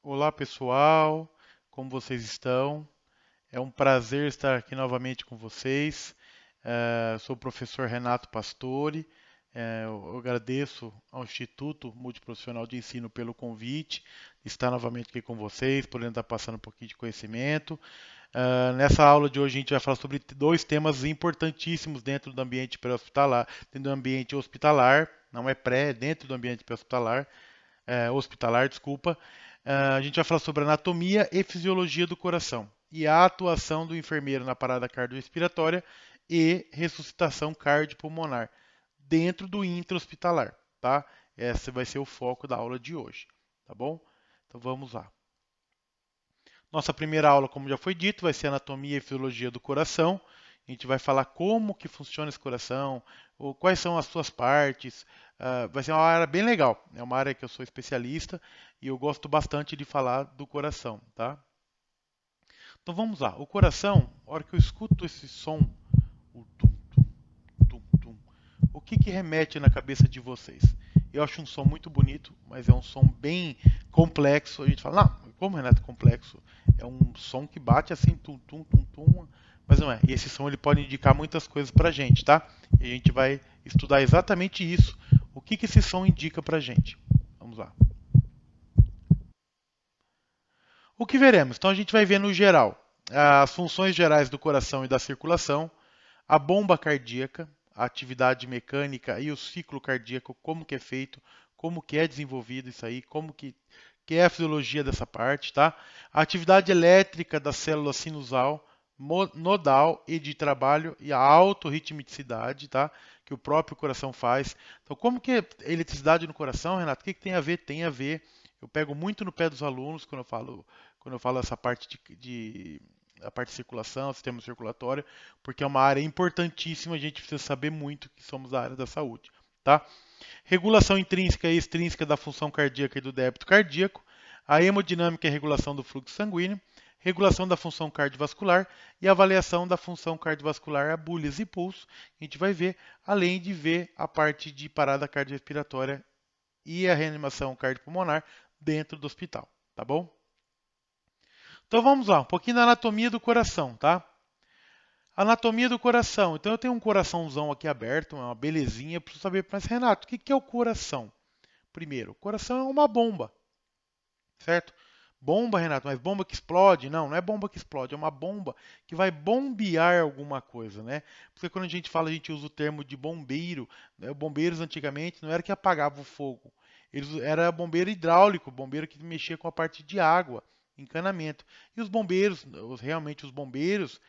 Olá pessoal, como vocês estão? É um prazer estar aqui novamente com vocês. Sou o professor Renato Pastore. Eu agradeço ao Instituto Multiprofissional de Ensino pelo convite de estar novamente aqui com vocês, podendo estar passando um pouquinho de conhecimento. Nessa aula de hoje a gente vai falar sobre dois temas importantíssimos dentro do ambiente pré-hospitalar, dentro do ambiente hospitalar, não é pré, é dentro do ambiente pré-hospitalar, hospitalar, desculpa. A gente vai falar sobre anatomia e fisiologia do coração e a atuação do enfermeiro na parada cardiorrespiratória e ressuscitação cardiopulmonar dentro do intra-hospitalar, tá? Esse vai ser o foco da aula de hoje, tá bom? Então vamos lá. Nossa primeira aula, como já foi dito, vai ser anatomia e fisiologia do coração. A gente vai falar como que funciona esse coração, ou quais são as suas partes. Vai ser uma área bem legal. É uma área que eu sou especialista e eu gosto bastante de falar do coração, tá? Então vamos lá. O coração, a hora que eu escuto esse som, o tum, tum, tum, tum, o que que remete na cabeça de vocês? Eu acho um som muito bonito, mas é um som bem complexo. A gente fala, não, como Renato complexo? É um som que bate assim, tum, tum, tum, tum, mas não é. E esse som ele pode indicar muitas coisas pra gente, tá? E a gente vai estudar exatamente isso. O que que esse som indica pra gente? Vamos lá. O que veremos? Então a gente vai ver no geral as funções gerais do coração e da circulação, a bomba cardíaca, a atividade mecânica e o ciclo cardíaco, como que é feito, como que é desenvolvido isso aí, que é a fisiologia dessa parte, tá? A atividade elétrica da célula sinusal, nodal e de trabalho e a autorritmicidade, tá? Que o próprio coração faz. Então, como que é eletricidade no coração, Renato? O que que tem a ver? Tem a ver. Eu pego muito no pé dos alunos quando eu falo essa parte a parte de circulação, sistema circulatório, porque é uma área importantíssima, a gente precisa saber muito que somos da área da saúde, tá? Regulação intrínseca e extrínseca da função cardíaca e do débito cardíaco, a hemodinâmica e a regulação do fluxo sanguíneo, regulação da função cardiovascular e avaliação da função cardiovascular, agulhas e pulso, a gente vai ver, além de ver a parte de parada cardiorrespiratória e a reanimação cardiopulmonar dentro do hospital, tá bom? Então vamos lá, um pouquinho da anatomia do coração, tá? Anatomia do coração. Então eu tenho um coraçãozão aqui aberto, uma belezinha. Eu preciso saber, mas Renato, o que que é o coração? Primeiro, o coração é uma bomba, certo? Bomba, Renato, mas bomba que explode? Não, não é bomba que explode, é uma bomba que vai bombear alguma coisa, né? Porque quando a gente fala, a gente usa o termo de bombeiro, né? Bombeiros antigamente não era que apagava o fogo, era bombeiro hidráulico, bombeiro que mexia com a parte de água, encanamento. E os bombeiros, realmente os bombeiros,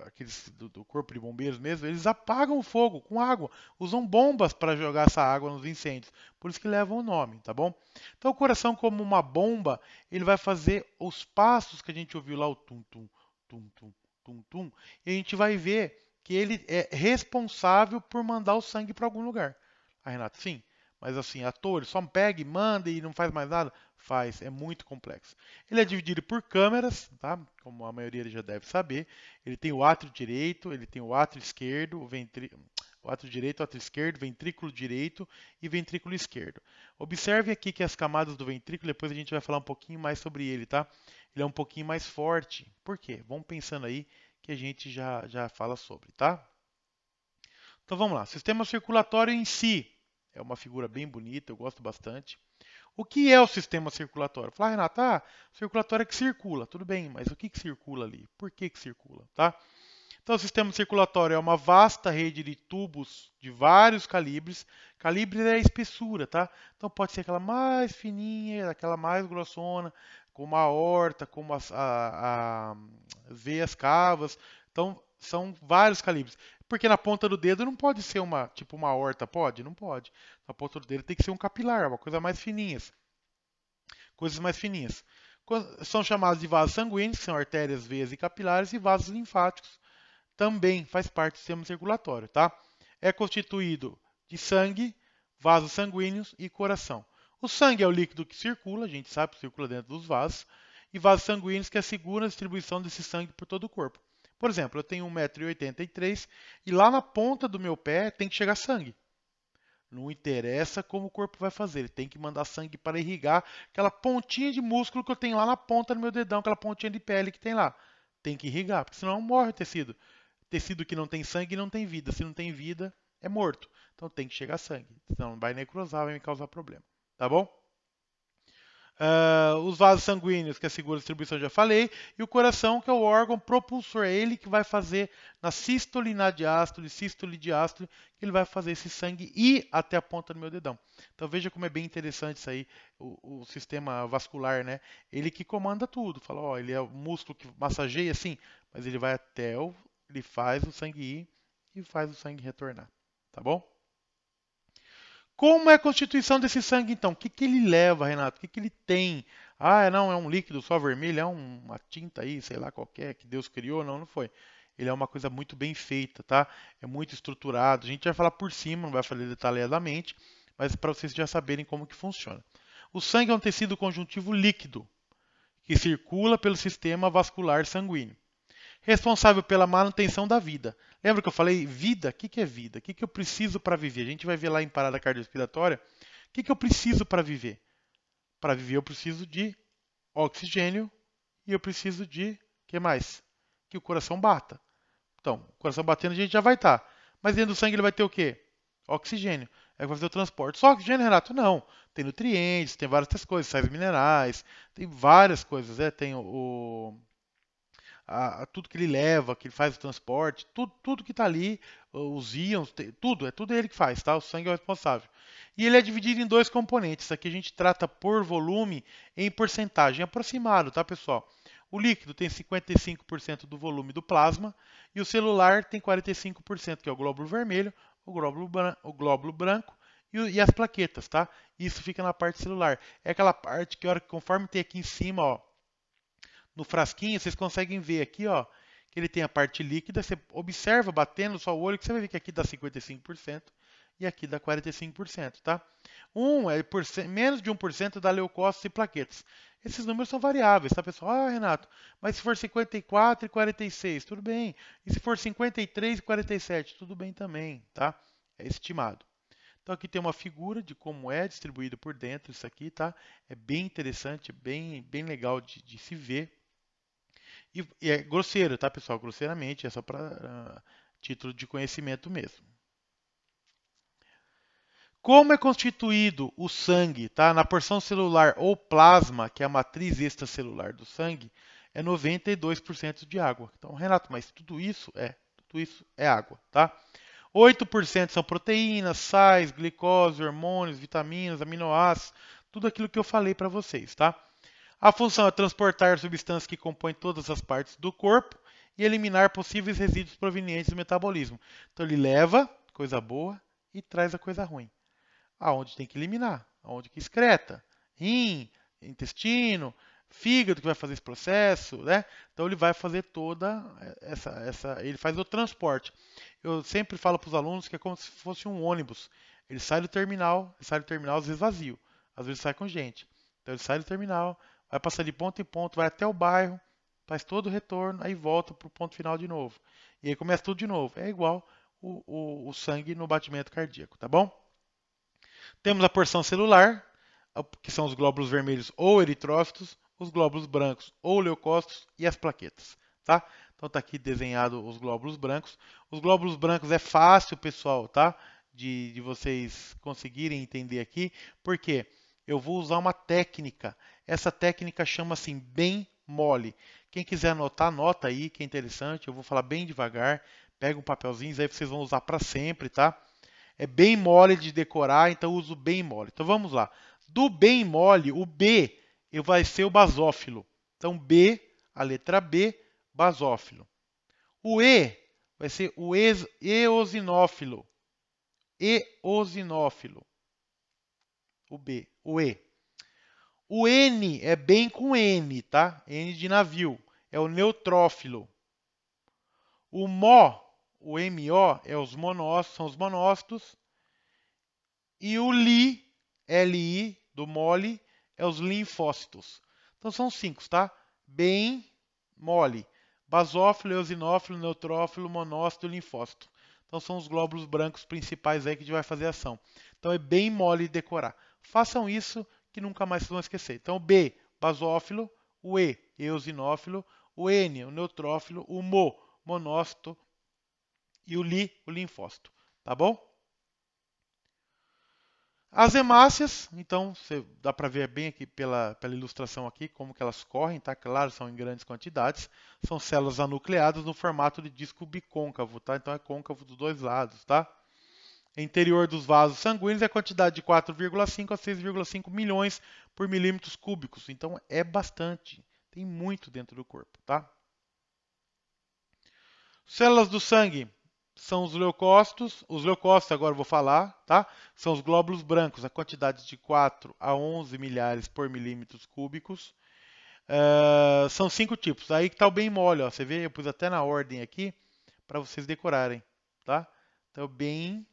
aqueles do corpo de bombeiros mesmo, eles apagam o fogo com água, usam bombas para jogar essa água nos incêndios, por isso que levam o nome, tá bom? Então, o coração, como uma bomba, ele vai fazer os passos que a gente ouviu lá, o tum-tum, tum-tum, tum-tum, e a gente vai ver que ele é responsável por mandar o sangue para algum lugar. Ah, Renato, sim, mas assim, ator, só pega e manda e não faz mais nada? Faz, é muito complexo. Ele é dividido por câmeras, tá? Como a maioria já deve saber. Ele tem o átrio direito, ele tem o átrio esquerdo, o átrio direito, o átrio esquerdo, ventrículo direito e ventrículo esquerdo. Observe aqui que as camadas do ventrículo, depois a gente vai falar um pouquinho mais sobre ele, tá? Ele é um pouquinho mais forte. Por quê? Vamos pensando aí que a gente já fala sobre, tá? Então vamos lá. Sistema circulatório em si é uma figura bem bonita, eu gosto bastante. O que é o sistema circulatório? Fala, Renato, circulatório é que circula. Tudo bem, mas o que que circula ali? Por que que circula, tá? Então, o sistema circulatório é uma vasta rede de tubos de vários calibres. Calibre é a espessura, tá? Então, pode ser aquela mais fininha, aquela mais grossona, como a aorta, como as veias cavas. Então, são vários calibres. Porque na ponta do dedo não pode ser tipo uma aorta, pode? Não pode. Na ponta do dedo tem que ser um capilar, uma coisa mais fininha, coisas mais fininhas. São chamados de vasos sanguíneos, que são artérias, veias e capilares, e vasos linfáticos, também faz parte do sistema circulatório, tá? É constituído de sangue, vasos sanguíneos e coração. O sangue é o líquido que circula, a gente sabe que circula dentro dos vasos, e vasos sanguíneos que asseguram a distribuição desse sangue por todo o corpo. Por exemplo, eu tenho 1,83 m e lá na ponta do meu pé tem que chegar sangue. Não interessa como o corpo vai fazer, ele tem que mandar sangue para irrigar aquela pontinha de músculo que eu tenho lá na ponta do meu dedão, aquela pontinha de pele que tem lá. Tem que irrigar, porque senão morre o tecido. Tecido que não tem sangue não tem vida. Se não tem vida, é morto. Então tem que chegar sangue. Senão vai necrosar, vai me causar problema. Tá bom? Os vasos sanguíneos, que é a segura distribuição, já falei, e o coração, que é o órgão propulsor, é ele que vai fazer na sístole, na diástole, sístole, diástole, que ele vai fazer esse sangue ir até a ponta do meu dedão. Então veja como é bem interessante isso aí, o sistema vascular, né? Ele que comanda tudo. Fala, ó, ele é o músculo que massageia, sim, mas ele vai até ele faz o sangue ir e faz o sangue retornar. Tá bom? Como é a constituição desse sangue, então? O que, que ele leva, Renato? O que, que ele tem? Ah, não, é um líquido só vermelho, é uma tinta aí, sei lá qualquer, que Deus criou. Não, não foi. Ele é uma coisa muito bem feita, tá? É muito estruturado. A gente vai falar por cima, não vai falar detalhadamente, mas para vocês já saberem como que funciona. O sangue é um tecido conjuntivo líquido que circula pelo sistema vascular sanguíneo, responsável pela manutenção da vida. Lembra que eu falei vida? O que, que é vida? O que, que eu preciso para viver? A gente vai ver lá em parada cardiorrespiratória. O que, que eu preciso para viver? Para viver eu preciso de oxigênio e eu preciso de, o que mais? Que o coração bata. Então, o coração batendo a gente já vai estar. Mas dentro do sangue ele vai ter o quê? Oxigênio. É que vai fazer o transporte. Só oxigênio, Renato? Não. Tem nutrientes, tem várias outras coisas, sais minerais, tem várias coisas. Tem tudo que ele leva, que ele faz o transporte, tudo que está ali, os íons, tudo é ele que faz, tá? O sangue é o responsável. E ele é dividido em dois componentes. Aqui a gente trata por volume em porcentagem aproximado, tá, pessoal? O líquido tem 55% do volume do plasma e o celular tem 45%, que é o glóbulo vermelho, o glóbulo branco e as plaquetas, tá? Isso fica na parte celular. É aquela parte que, conforme tem aqui em cima, ó, no frasquinho, vocês conseguem ver aqui, ó, que ele tem a parte líquida. Você observa batendo só o olho que você vai ver que aqui dá 55% e aqui dá 45%, tá? Menos de 1% dá leucócitos e plaquetas. Esses números são variáveis, tá, pessoal? Ah, Renato, mas se for 54 e 46, tudo bem. E se for 53 e 47, tudo bem também, tá? É estimado. Então aqui tem uma figura de como é distribuído por dentro isso aqui, tá? É bem interessante, bem legal de se ver. E é grosseiro, tá, pessoal? Grosseiramente, é só para título de conhecimento mesmo. Como é constituído o sangue, tá? Na porção celular ou plasma, que é a matriz extracelular do sangue, é 92% de água. Então, Renato, mas tudo isso é água, tá? 8% são proteínas, sais, glicose, hormônios, vitaminas, aminoácidos, tudo aquilo que eu falei para vocês, tá? A função é transportar substâncias que compõem todas as partes do corpo e eliminar possíveis resíduos provenientes do metabolismo. Então ele leva coisa boa e traz a coisa ruim. Aonde tem que eliminar, aonde que excreta, rim, intestino, fígado que vai fazer esse processo, né? Então ele vai fazer toda ele faz o transporte. Eu sempre falo para os alunos que é como se fosse um ônibus. Ele sai do terminal, às vezes vazio, às vezes sai com gente. Então ele sai do terminal, vai passar de ponto em ponto, vai até o bairro, faz todo o retorno, aí volta para o ponto final de novo. E aí começa tudo de novo. É igual o sangue no batimento cardíaco, tá bom? Temos a porção celular, que são os glóbulos vermelhos ou eritrócitos, os glóbulos brancos ou leucócitos e as plaquetas, tá? Então tá aqui desenhado os glóbulos brancos. Os glóbulos brancos é fácil, pessoal, tá? De vocês conseguirem entender aqui, porque eu vou usar uma técnica. Essa técnica chama-se bem mole. Quem quiser anotar, anota aí, que é interessante. Eu vou falar bem devagar. Pega um papelzinho, aí vocês vão usar para sempre, tá? É bem mole de decorar, então eu uso bem mole. Então vamos lá. Do bem mole, o B vai ser o basófilo. Então B, a letra B, basófilo. O E vai ser o eosinófilo. Eosinófilo. O B, o E. O N é bem com N, tá? N de navio. É o neutrófilo. O MO, o MO, são os monócitos. E o Li, do mole, é os linfócitos. Então são 5, tá? Bem mole. Basófilo, eosinófilo, neutrófilo, monócito e linfócito. Então são os glóbulos brancos principais aí que a gente vai fazer a ação. Então é bem mole de decorar. Façam isso que nunca mais vocês vão esquecer. Então B, basófilo, o E, eosinófilo, o N, o neutrófilo, o MO, monócito e o LI, o linfócito. Tá bom? As hemácias, então, dá para ver bem aqui pela ilustração aqui como que elas correm, tá? Claro, são em grandes quantidades. São células anucleadas no formato de disco bicôncavo, tá? Então é côncavo dos dois lados, tá? Interior dos vasos sanguíneos é a quantidade de 4,5 a 6,5 milhões por milímetros cúbicos. Então é bastante, tem muito dentro do corpo, tá? Células do sangue são os leucócitos agora eu vou falar, tá? São os glóbulos brancos, a quantidade de 4 a 11 milhares por milímetros cúbicos. São 5 tipos. Aí que tá o bem mole, ó. Você vê, eu pus até na ordem aqui para vocês decorarem, tá? Então bem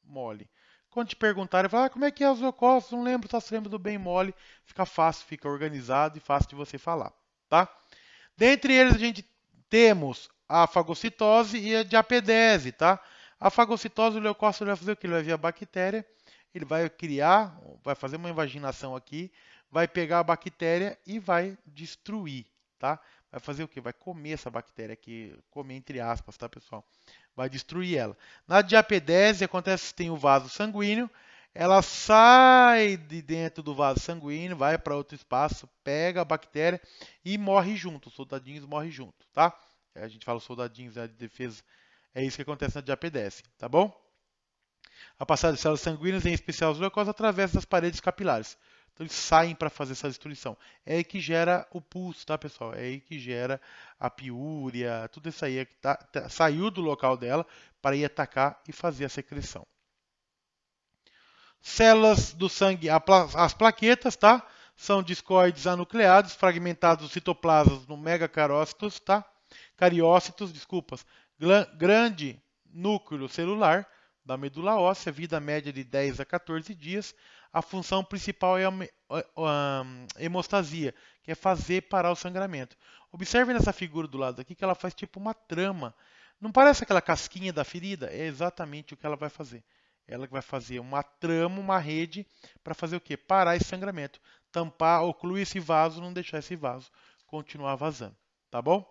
mole. Quando te perguntarem, fala, como é que é os leucócitos? Não lembro, só se lembra do bem mole. Fica fácil, fica organizado e fácil de você falar, tá? Dentre eles a gente temos a fagocitose e a diapedese, tá? A fagocitose, o leucócito vai fazer o que? Ele vai ver a bactéria, ele vai criar, vai fazer uma invaginação aqui, vai pegar a bactéria e vai destruir, tá? Vai fazer o que? Vai comer essa bactéria aqui, comer entre aspas, tá, pessoal? Vai destruir ela. Na diapedese acontece que tem o vaso sanguíneo, ela sai de dentro do vaso sanguíneo, vai para outro espaço, pega a bactéria e morre junto. Os soldadinhos morrem junto, tá? A gente fala soldadinhos de defesa. É isso que acontece na diapedese, tá bom? A passagem de células sanguíneas, em especial os leucócitos, atravessa das paredes capilares. Então eles saem para fazer essa destruição. É aí que gera o pulso, tá, pessoal? É aí que gera a piúria, tudo isso aí que saiu do local dela para ir atacar e fazer a secreção. Células do sangue, as plaquetas, tá? São discoides anucleados, fragmentados dos citoplasmas no megacarócitos, tá? Cariócitos, desculpas. Grande núcleo celular da medula óssea, vida média de 10 a 14 dias. A função principal é a hemostasia, que é fazer parar o sangramento. Observe nessa figura do lado aqui que ela faz tipo uma trama. Não parece aquela casquinha da ferida? É exatamente o que ela vai fazer. Ela vai fazer uma trama, uma rede, para fazer o quê? Parar esse sangramento. Tampar, ocluir esse vaso, não deixar esse vaso continuar vazando. Tá bom?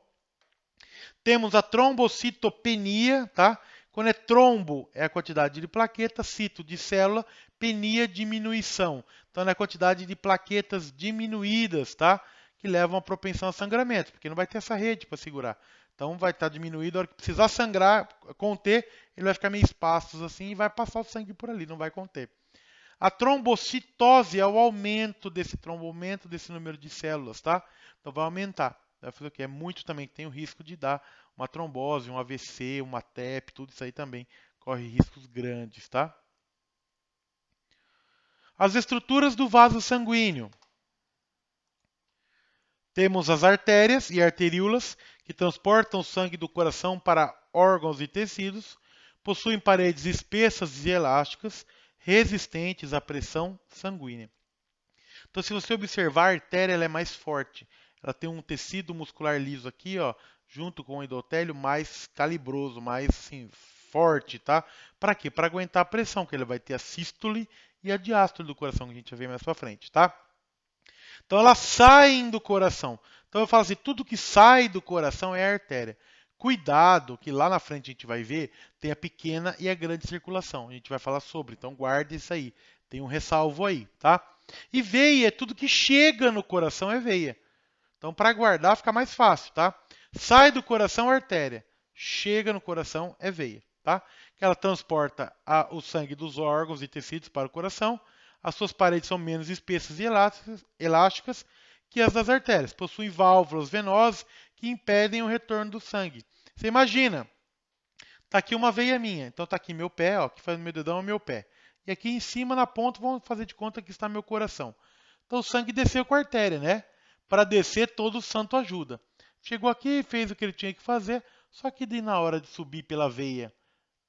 Temos a trombocitopenia, tá? Quando é trombo, é a quantidade de plaquetas, cito de célula, penia, diminuição. Então, é a quantidade de plaquetas diminuídas, tá? Que levam a propensão a sangramento, porque não vai ter essa rede para segurar. Então, vai estar diminuído, a hora que precisar sangrar, conter, ele vai ficar meio espaços assim e vai passar o sangue por ali, não vai conter. A trombocitose é o aumento desse número de células, tá? Então, vai aumentar. Vai fazer o quê? É muito também, tem o risco de dar uma trombose, um AVC, uma TEP, tudo isso aí também corre riscos grandes, tá? As estruturas do vaso sanguíneo. Temos as artérias e arteríolas, que transportam o sangue do coração para órgãos e tecidos, possuem paredes espessas e elásticas, resistentes à pressão sanguínea. Então, se você observar, a artéria ela é mais forte. Ela tem um tecido muscular liso aqui, ó, junto com o endotélio, mais calibroso, mais assim, forte, tá? Para quê? Para aguentar a pressão, que ele vai ter a sístole e a diástole do coração, que a gente vai ver mais para frente, tá? Então, elas saem do coração. Então, eu falo assim, tudo que sai do coração é artéria. Cuidado, que lá na frente a gente vai ver, tem a pequena e a grande circulação. A gente vai falar sobre, então guarde isso aí. Tem um ressalvo aí, tá? E veia, é tudo que chega no coração é veia. Então, para guardar fica mais fácil, tá? Sai do coração, artéria. Chega no coração, é veia, tá? Que ela transporta o sangue dos órgãos e tecidos para o coração. As suas paredes são menos espessas e elásticas que as das artérias. Possuem válvulas venosas que impedem o retorno do sangue. Você imagina, tá aqui uma veia minha. Então tá aqui meu pé, ó, que faz meu dedão é meu pé. E aqui em cima, na ponta, vamos fazer de conta que está meu coração. Então o sangue desceu com a artéria, né? Para descer, todo santo ajuda. Chegou aqui, fez o que ele tinha que fazer, só que na hora de subir pela veia.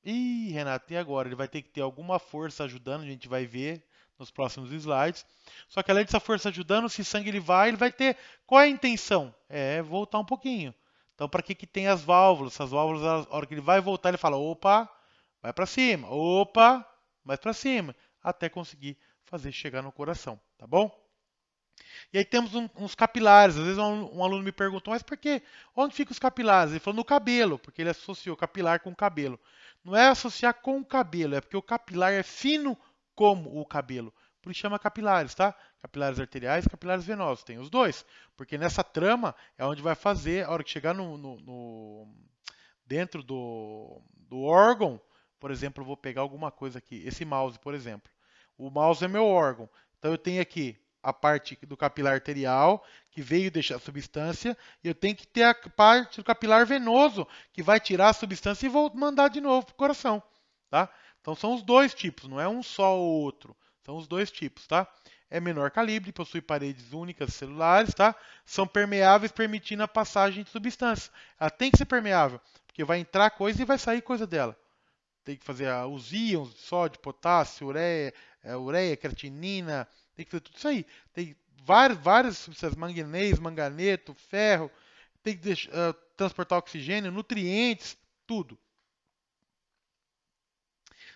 Ih, Renato, e agora? Ele vai ter que ter alguma força ajudando, a gente vai ver nos próximos slides. Só que além dessa força ajudando, se sangue ele vai ter. Qual é a intenção? É voltar um pouquinho. Então, para que tem as válvulas? Essas válvulas, a hora que ele vai voltar, ele fala: opa, vai para cima, opa, mais para cima, até conseguir fazer chegar no coração, tá bom? E aí temos uns capilares. Às vezes um aluno me perguntou, mas por quê? Onde ficam os capilares? Ele falou no cabelo, porque ele associou capilar com cabelo. Não é associar com o cabelo, é porque o capilar é fino como o cabelo. Por isso chama capilares, tá? Capilares arteriais e capilares venosos. Tem os dois. Porque nessa trama é onde vai fazer, a hora que chegar dentro do órgão, por exemplo, eu vou pegar alguma coisa aqui. Esse mouse, por exemplo. O mouse é meu órgão. Então eu tenho aqui a parte do capilar arterial, que veio deixar a substância, e eu tenho que ter a parte do capilar venoso, que vai tirar a substância e vou mandar de novo para o coração. Tá? Então são os dois tipos, não é um só ou outro. São os dois tipos, tá? É menor calibre, possui paredes únicas celulares, tá? São permeáveis, permitindo a passagem de substâncias. Ela tem que ser permeável, porque vai entrar coisa e vai sair coisa dela. Tem que fazer os íons, sódio, potássio, ureia, creatinina, tem que fazer tudo isso aí. Tem várias substâncias, manganês, manganeto, ferro, tem que transportar oxigênio, nutrientes, tudo.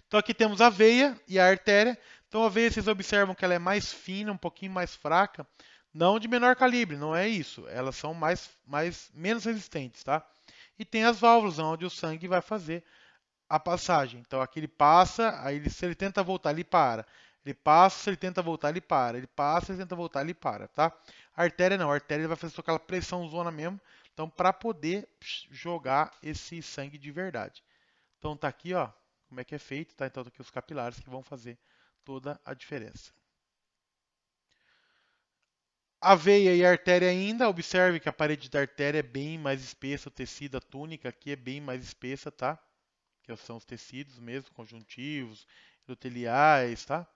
Então aqui temos a veia e a artéria. Então a veia vocês observam que ela é mais fina, um pouquinho mais fraca, não de menor calibre, não é isso. Elas são menos resistentes, tá? E tem as válvulas, onde o sangue vai fazer a passagem. Então aqui ele passa, aí se ele tenta voltar, ele para. Ele passa, se ele tenta voltar, ele para. Ele passa, se ele tenta voltar, ele para, tá? A artéria não, a artéria vai fazer aquela pressão zona mesmo. Então para poder jogar esse sangue de verdade. Então tá aqui, ó, como é que é feito, tá? Então tá aqui os capilares que vão fazer toda a diferença. A veia e a artéria ainda, observe que a parede da artéria é bem mais espessa, o tecido, a túnica aqui é bem mais espessa, tá? Que são os tecidos mesmo, conjuntivos, endoteliais, tá?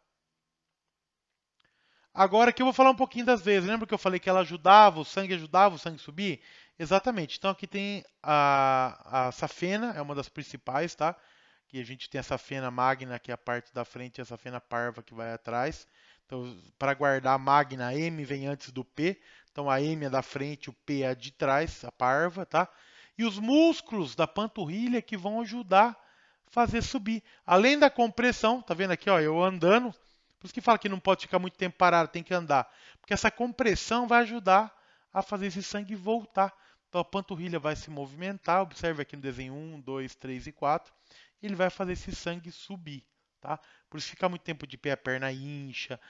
Agora que eu vou falar um pouquinho das veias. Lembra que eu falei que ela ajudava o sangue subir? Exatamente. Então aqui tem a safena, é uma das principais, tá? Que a gente tem a safena magna, que é a parte da frente, e a safena parva que vai atrás. Então, para guardar a magna, a M vem antes do P. Então a M é da frente, o P é a de trás, a parva, tá? E os músculos da panturrilha que vão ajudar a fazer subir. Além da compressão, tá vendo aqui, ó, eu andando. Por isso que fala que não pode ficar muito tempo parado, tem que andar. Porque essa compressão vai ajudar a fazer esse sangue voltar. Então a panturrilha vai se movimentar, observe aqui no desenho 1, 2, 3 e 4. Ele vai fazer esse sangue subir. Tá? Por isso ficar muito tempo de pé, a perna incha,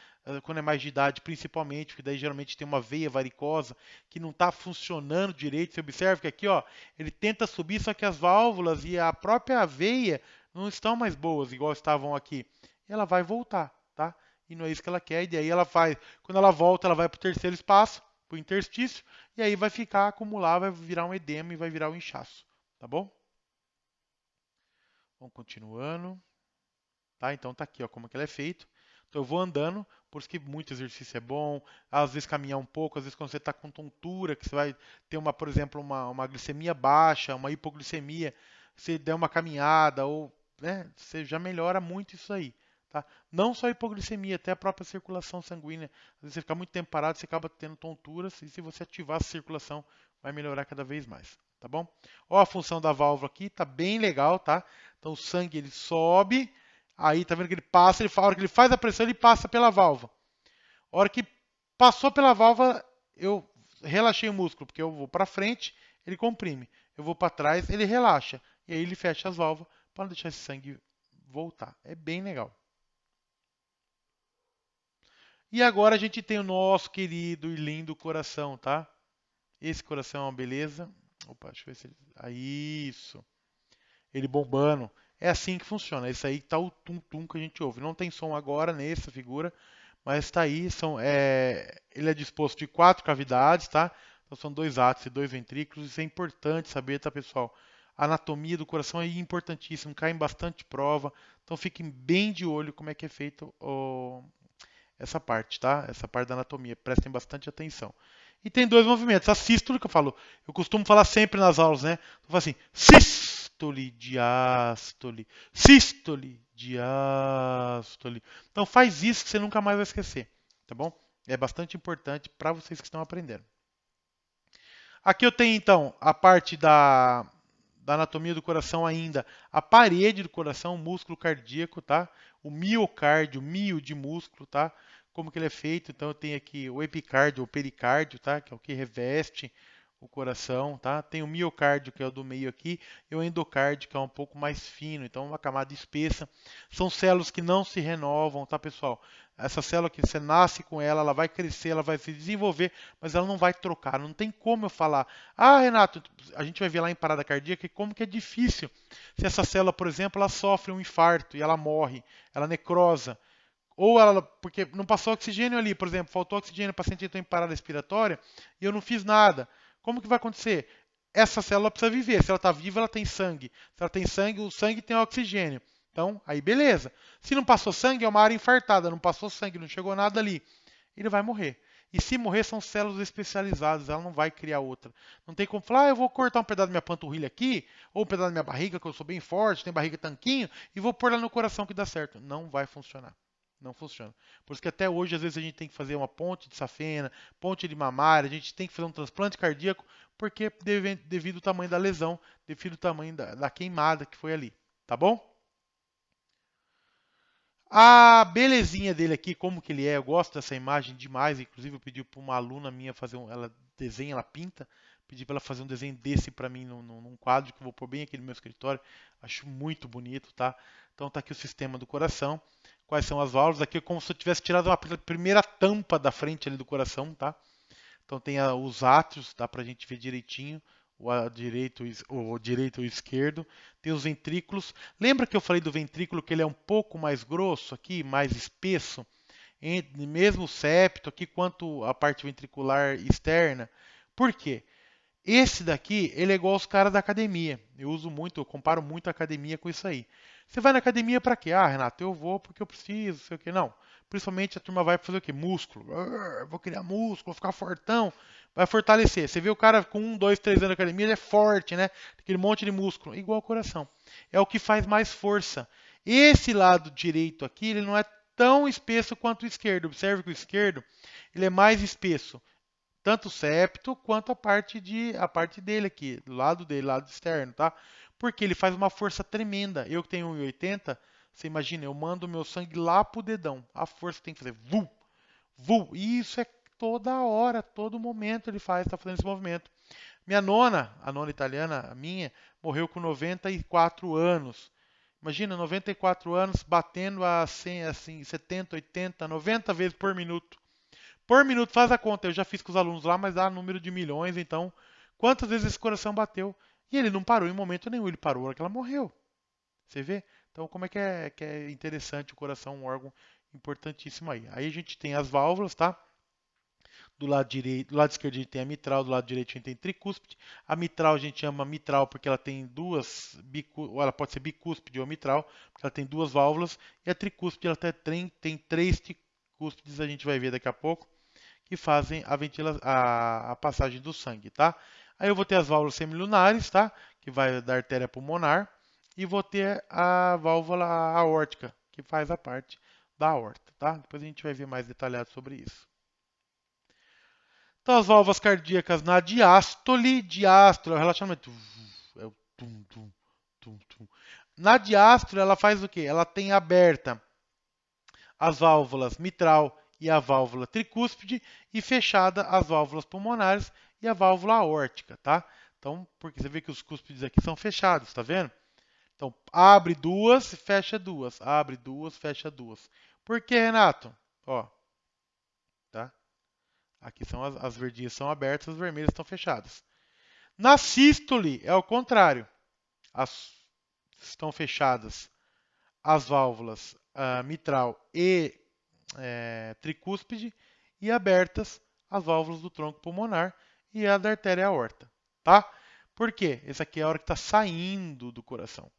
quando é mais de idade, principalmente, porque daí geralmente tem uma veia varicosa que não está funcionando direito. Você observa que aqui, ó, ele tenta subir, só que as válvulas e a própria veia não estão mais boas, igual estavam aqui. E ela vai voltar, tá? E não é isso que ela quer, e daí ela vai, quando ela volta, ela vai para o terceiro espaço, para o interstício, e aí vai ficar acumular, vai virar um edema e vai virar um inchaço, tá bom? Vamos continuando. Tá? Então tá aqui, ó, como que ele é feito. Então eu vou andando, por isso que muito exercício é bom. Às vezes caminhar um pouco, às vezes quando você está com tontura, que você vai ter uma, por exemplo, uma glicemia baixa, uma hipoglicemia, você der uma caminhada ou, né, você já melhora muito isso aí, tá? Não só a hipoglicemia, até a própria circulação sanguínea. Às vezes você fica muito tempo parado, você acaba tendo tonturas e se você ativar a circulação, vai melhorar cada vez mais, tá bom? Ó, a função da válvula aqui tá bem legal, tá? Então o sangue ele sobe. Aí tá vendo que ele passa, a hora que ele faz a pressão, ele passa pela válvula. A hora que passou pela válvula, eu relaxei o músculo, porque eu vou para frente, ele comprime. Eu vou para trás, ele relaxa. E aí ele fecha as válvulas para não deixar esse sangue voltar. É bem legal. E agora a gente tem o nosso querido e lindo coração, tá? Esse coração é uma beleza. Opa, deixa eu ver se ele... Aí, isso. Ele bombando. É assim que funciona. Esse aí tá o tum-tum que a gente ouve. Não tem som agora nessa figura, mas está aí. Ele é disposto de 4 cavidades, tá? Então são 2 átrios e 2 ventrículos. Isso é importante saber, tá, pessoal? A anatomia do coração é importantíssimo, cai em bastante prova. Então fiquem bem de olho como é que é feito essa parte, tá? Essa parte da anatomia. Prestem bastante atenção. E tem 2 movimentos. A sístole, que eu falo, eu costumo falar sempre nas aulas, né? Eu falo assim, sístole, diástole, sístole, diástole. Então faz isso que você nunca mais vai esquecer, tá bom? É bastante importante para vocês que estão aprendendo. Aqui eu tenho então a parte da anatomia do coração ainda, a parede do coração, o músculo cardíaco, tá? O miocárdio, mio de músculo, tá? Como que ele é feito? Então eu tenho aqui o epicárdio, o pericárdio, tá? Que é o que reveste o coração, tá? Tem o miocárdio, que é o do meio aqui, e o endocárdio, que é um pouco mais fino, então uma camada espessa. São células que não se renovam, tá, pessoal? Essa célula que você nasce com ela, ela vai crescer, ela vai se desenvolver, mas ela não vai trocar. Não tem como eu falar, ah, Renato, a gente vai ver lá em parada cardíaca como que é difícil. Se essa célula, por exemplo, ela sofre um infarto e ela morre, ela necrosa, ou ela, porque não passou oxigênio ali, por exemplo, faltou oxigênio, o paciente entrou em parada respiratória e eu não fiz nada. Como que vai acontecer? Essa célula precisa viver. Se ela está viva, ela tem sangue. Se ela tem sangue, o sangue tem oxigênio. Então, aí beleza. Se não passou sangue, é uma área infartada. Não passou sangue, não chegou nada ali. Ele vai morrer. E se morrer, são células especializadas. Ela não vai criar outra. Não tem como falar, eu vou cortar um pedaço da minha panturrilha aqui, ou um pedaço da minha barriga, que eu sou bem forte, tenho barriga tanquinho, e vou pôr lá no coração que dá certo. Não vai funcionar. Não funciona. Por isso que até hoje, às vezes, a gente tem que fazer uma ponte de safena, ponte de mamária, a gente tem que fazer um transplante cardíaco, porque devido ao tamanho da lesão, devido ao tamanho da queimada que foi ali. Tá bom? A belezinha dele aqui, como que ele é, eu gosto dessa imagem demais. Inclusive, eu pedi para uma aluna minha fazer ela desenha, ela pinta. Pedi para ela fazer um desenho desse para mim num quadro que eu vou pôr bem aqui no meu escritório. Acho muito bonito, tá? Então tá aqui o sistema do coração. Quais são as válvulas? Aqui é como se eu tivesse tirado a primeira tampa da frente ali do coração, tá? Então tem os átrios, dá para a gente ver direitinho, o direito e o esquerdo. Tem os ventrículos. Lembra que eu falei do ventrículo que ele é um pouco mais grosso aqui, mais espesso? Mesmo o septo aqui, quanto a parte ventricular externa. Por quê? Esse daqui, ele é igual aos caras da academia. Eu uso muito, eu comparo muito a academia com isso aí. Você vai na academia para quê? Ah, Renato, eu vou porque eu preciso, sei o que. Não. Principalmente a turma vai fazer o quê? Músculo. Vou criar músculo, vou ficar fortão. Vai fortalecer. Você vê o cara com 1, 2, 3 anos de academia, ele é forte, né? Aquele monte de músculo. Igual ao coração. É o que faz mais força. Esse lado direito aqui, ele não é tão espesso quanto o esquerdo. Observe que o esquerdo, ele é mais espesso tanto o septo quanto a parte dele aqui, do lado dele, lado externo, tá? Porque ele faz uma força tremenda. Eu que tenho 1,80, você imagina, eu mando o meu sangue lá pro dedão. A força tem que fazer vu, vu. E isso é toda hora, todo momento ele faz, está fazendo esse movimento. Minha nona, a nona italiana, a minha, morreu com 94 anos. Imagina, 94 anos batendo a 100, assim, 70, 80, 90 vezes por minuto. Por minuto, faz a conta. Eu já fiz com os alunos lá, mas dá número de milhões. Então, quantas vezes esse coração bateu? E ele não parou em momento nenhum. Ele parou na hora que ela morreu. Você vê? Então, como é que é interessante o coração, um órgão importantíssimo aí. Aí a gente tem as válvulas, tá? Do lado direito, do lado esquerdo a gente tem a mitral, do lado direito a gente tem tricúspide. A mitral a gente chama mitral porque ela tem ou ela pode ser bicúspide ou mitral, porque ela tem duas válvulas. E a tricúspide ela tem três tricúspides, a gente vai ver daqui a pouco que fazem a passagem do sangue, tá? Aí eu vou ter as válvulas semilunares, tá? Que vai da artéria pulmonar. E vou ter a válvula aórtica, que faz a parte da aorta, tá? Depois a gente vai ver mais detalhado sobre isso. Então, as válvulas cardíacas na diástole é o relacionamento. É o tum, tum, tum, tum. Na diástole, ela faz o quê? Ela tem aberta as válvulas mitral e a válvula tricúspide e fechada as válvulas pulmonares e a válvula aórtica, tá? Então, porque você vê que os cúspides aqui são fechados, tá vendo? Então, abre duas, fecha duas, abre duas, fecha duas. Por que, Renato? Ó, tá? Aqui são as verdinhas são abertas, as vermelhas estão fechadas. Na sístole é o contrário. Estão fechadas as válvulas mitral e tricúspide e abertas as válvulas do tronco pulmonar e a da artéria aorta, tá? Por quê? Essa aqui é a hora que está saindo do coração.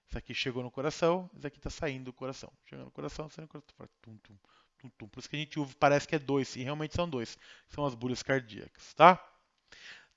Isso aqui chegou no coração, isso aqui está saindo do coração. Chegando no coração, saindo do coração. Tum, tum, tum, tum. Por isso que a gente ouve, parece que é dois, e realmente são dois. São as bolhas cardíacas, tá?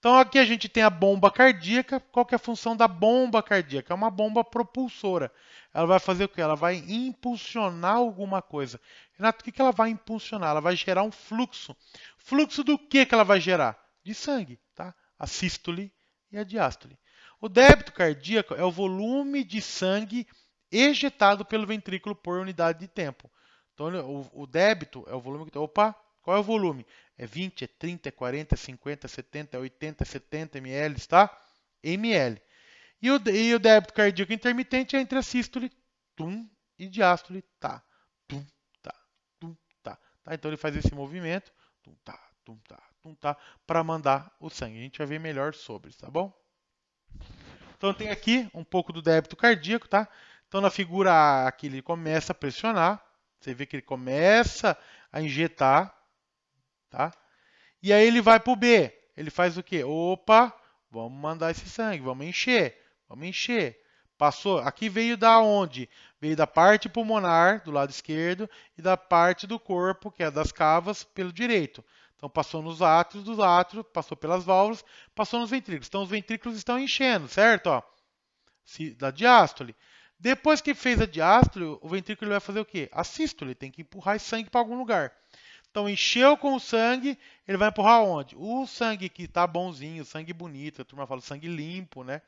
Então aqui a gente tem a bomba cardíaca. Qual que é a função da bomba cardíaca? É uma bomba propulsora. Ela vai fazer o quê? Ela vai impulsionar alguma coisa. Renato, o que ela vai impulsionar? Ela vai gerar um fluxo. Fluxo do que ela vai gerar? De sangue, tá? A sístole e a diástole. O débito cardíaco é o volume de sangue ejetado pelo ventrículo por unidade de tempo. Então, o débito é o volume que... Opa, qual é o volume? É 20, é 30, é 40, é 50, é 70, é 80, é 70 ml, tá? ml. E o débito cardíaco intermitente é entre a sístole, tum, e diástole, tá, tum, tá, tum, tá, tá. Então ele faz esse movimento, tum, tá, para mandar o sangue. A gente vai ver melhor sobre, tá bom? Então tem aqui um pouco do débito cardíaco, tá? Então na figura A aqui ele começa a pressionar, você vê que ele começa a injetar, tá? E aí ele vai para o B, ele faz o quê? Opa, vamos mandar esse sangue, vamos encher, vamos encher. Passou, aqui veio da onde? Veio da parte pulmonar, do lado esquerdo, e da parte do corpo, que é das cavas, pelo direito. Então passou nos átrios, dos átrios, passou pelas válvulas, passou nos ventrículos. Então os ventrículos estão enchendo, certo? Ó, da diástole. Depois que fez a diástole, o ventrículo vai fazer o quê? A sístole, tem que empurrar esse sangue para algum lugar. Então encheu com o sangue, ele vai empurrar onde? O sangue que está bonzinho, o sangue bonito, a turma fala sangue limpo, né?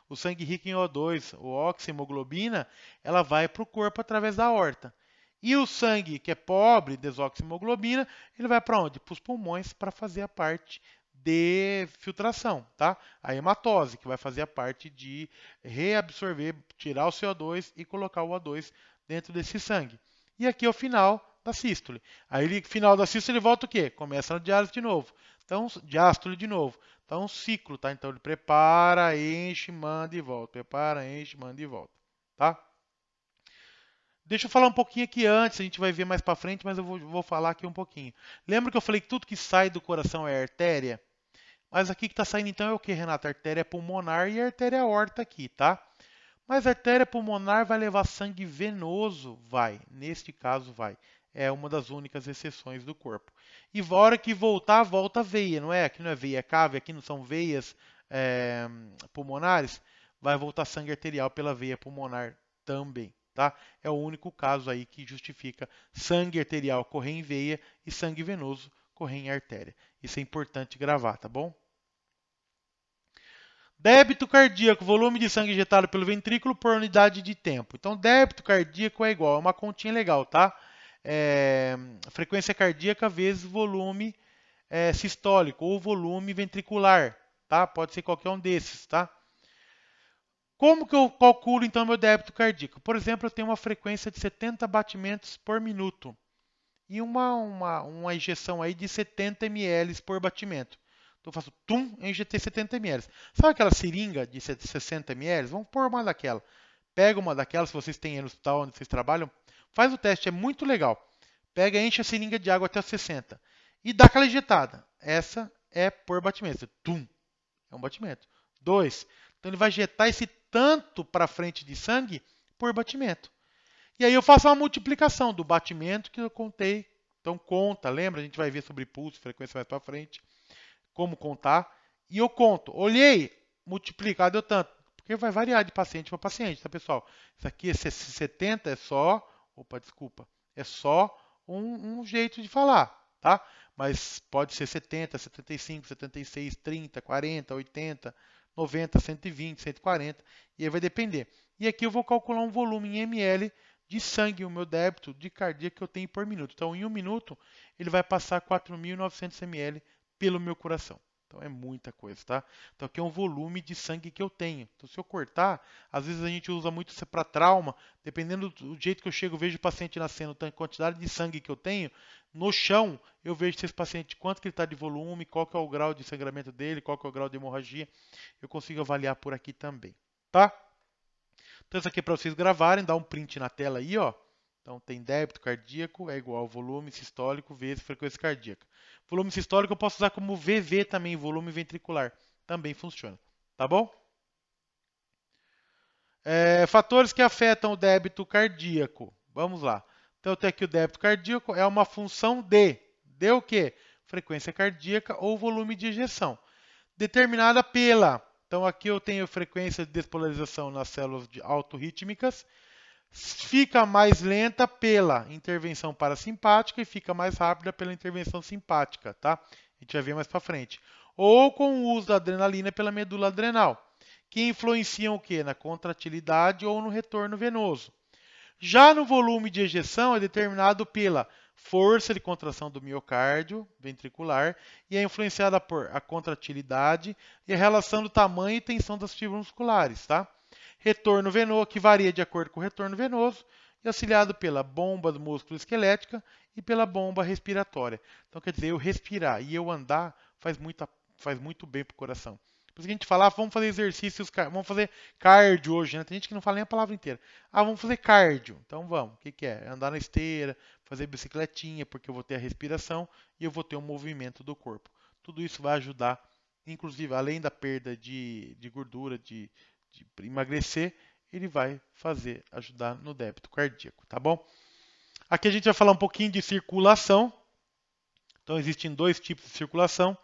O sangue rico em O2, o oxihemoglobina, ela vai para o corpo através da aorta. E o sangue que é pobre, desoxihemoglobina, ele vai para onde? Para os pulmões para fazer a parte de filtração, tá? A hematose, que vai fazer a parte de reabsorver, tirar o CO2 e colocar o O2 dentro desse sangue. E aqui é o final da sístole. Aí, final da sístole, ele volta o quê? Começa na diálise de novo. Então, diástole de novo. Então, é um ciclo, tá? Então, ele prepara, enche, manda e volta. Prepara, enche, manda e volta, tá? Deixa eu falar um pouquinho aqui antes, a gente vai ver mais para frente, mas eu vou falar aqui um pouquinho. Lembra que eu falei que tudo que sai do coração é artéria? Mas aqui que está saindo então é o que, Renata? Artéria pulmonar e artéria aorta aqui, tá? Mas a artéria pulmonar vai levar sangue venoso? Vai. Neste caso, vai. É uma das únicas exceções do corpo. E a hora que voltar, volta a veia, não é? Aqui não é veia cave, aqui não são veias pulmonares. Vai voltar sangue arterial pela veia pulmonar também, tá? É o único caso aí que justifica sangue arterial correr em veia e sangue venoso correr em artéria. Isso é importante gravar, tá bom? Débito cardíaco, volume de sangue injetado pelo ventrículo por unidade de tempo. Então, débito cardíaco é igual, é uma continha legal, tá? Frequência cardíaca vezes volume sistólico ou volume ventricular, tá? Pode ser qualquer um desses, tá? Como que eu calculo então meu débito cardíaco? Por exemplo, eu tenho uma frequência de 70 batimentos por minuto e uma injeção aí de 70 ml por batimento. Então eu faço tum, eu injetei 70 ml. Sabe aquela seringa de 60 ml? Vamos pôr uma daquela. Pega uma daquelas, se vocês têm aí no hospital onde vocês trabalham, faz o teste, é muito legal. Pega, enche a seringa de água até os 60 e dá aquela injetada. Essa é por batimento. Tum, é um batimento. 2. Então ele vai injetar esse tanto para frente de sangue por batimento. E aí eu faço uma multiplicação do batimento que eu contei. Então conta, lembra? A gente vai ver sobre pulso, frequência mais para frente, como contar. E eu conto. Olhei, multiplicado deu tanto. Porque vai variar de paciente para paciente, tá, pessoal? Isso aqui, esse 70 é só... Opa, desculpa. É só um jeito de falar, tá? Mas pode ser 70, 75, 76, 30, 40, 80, 90, 120, 140. E aí vai depender. E aqui eu vou calcular um volume em ml de sangue, o meu débito de cardíaco que eu tenho por minuto. Então, em um minuto, ele vai passar 4.900 ml pelo meu coração. Então é muita coisa, tá? Então aqui é um volume de sangue que eu tenho. Então se eu cortar, às vezes a gente usa muito isso para trauma, dependendo do jeito que eu chego, vejo o paciente nascendo, a quantidade de sangue que eu tenho, no chão eu vejo se esse paciente, quanto que ele está de volume, qual que é o grau de sangramento dele, qual que é o grau de hemorragia, eu consigo avaliar por aqui também, tá? Então isso aqui é para vocês gravarem, dá um print na tela aí, ó. Então tem débito cardíaco é igual ao volume sistólico vezes frequência cardíaca. Volume sistólico eu posso usar como VV também, volume ventricular. Também funciona. Tá bom? Fatores que afetam o débito cardíaco. Vamos lá. Então eu tenho aqui o débito cardíaco, é uma função de o quê? Frequência cardíaca ou volume de ejeção. Determinada pela. Então aqui eu tenho frequência de despolarização nas células autorrítmicas. Fica mais lenta pela intervenção parasimpática e fica mais rápida pela intervenção simpática, tá? A gente vai ver mais para frente. Ou com o uso da adrenalina pela medula adrenal, que influenciam o quê? Na contratilidade ou no retorno venoso. Já no volume de ejeção é determinado pela força de contração do miocárdio ventricular e é influenciada por a contratilidade e a relação do tamanho e tensão das fibras musculares, tá? Retorno venoso, que varia de acordo com o retorno venoso, e auxiliado pela bomba do músculo esquelética e pela bomba respiratória. Então, quer dizer, eu respirar e eu andar faz muito bem para o coração. Por isso que a gente fala, vamos fazer exercícios, vamos fazer cardio hoje, né? Tem gente que não fala nem a palavra inteira. Vamos fazer cardio. Então vamos. O que, que é? Andar na esteira, fazer bicicletinha, porque eu vou ter a respiração e eu vou ter o movimento do corpo. Tudo isso vai ajudar, inclusive, além da perda de gordura, de emagrecer, ele vai ajudar no débito cardíaco, tá bom? Aqui a gente vai falar um pouquinho de circulação. Então existem dois tipos de circulação: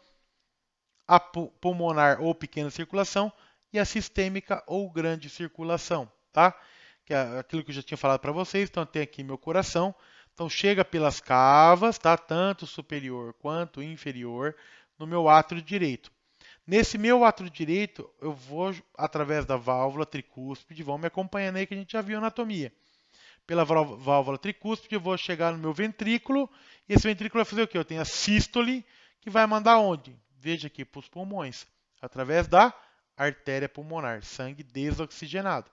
a pulmonar ou pequena circulação e a sistêmica ou grande circulação, tá? Que é aquilo que eu já tinha falado para vocês. Então tem aqui meu coração. Então chega pelas cavas, tá? Tanto superior quanto inferior no meu átrio direito. Nesse meu átrio direito, eu vou através da válvula tricúspide, vão me acompanhando aí que a gente já viu a anatomia. Pela válvula tricúspide, eu vou chegar no meu ventrículo, e esse ventrículo vai fazer o quê? Eu tenho a sístole, que vai mandar onde? Veja aqui, para os pulmões, através da artéria pulmonar, sangue desoxigenado.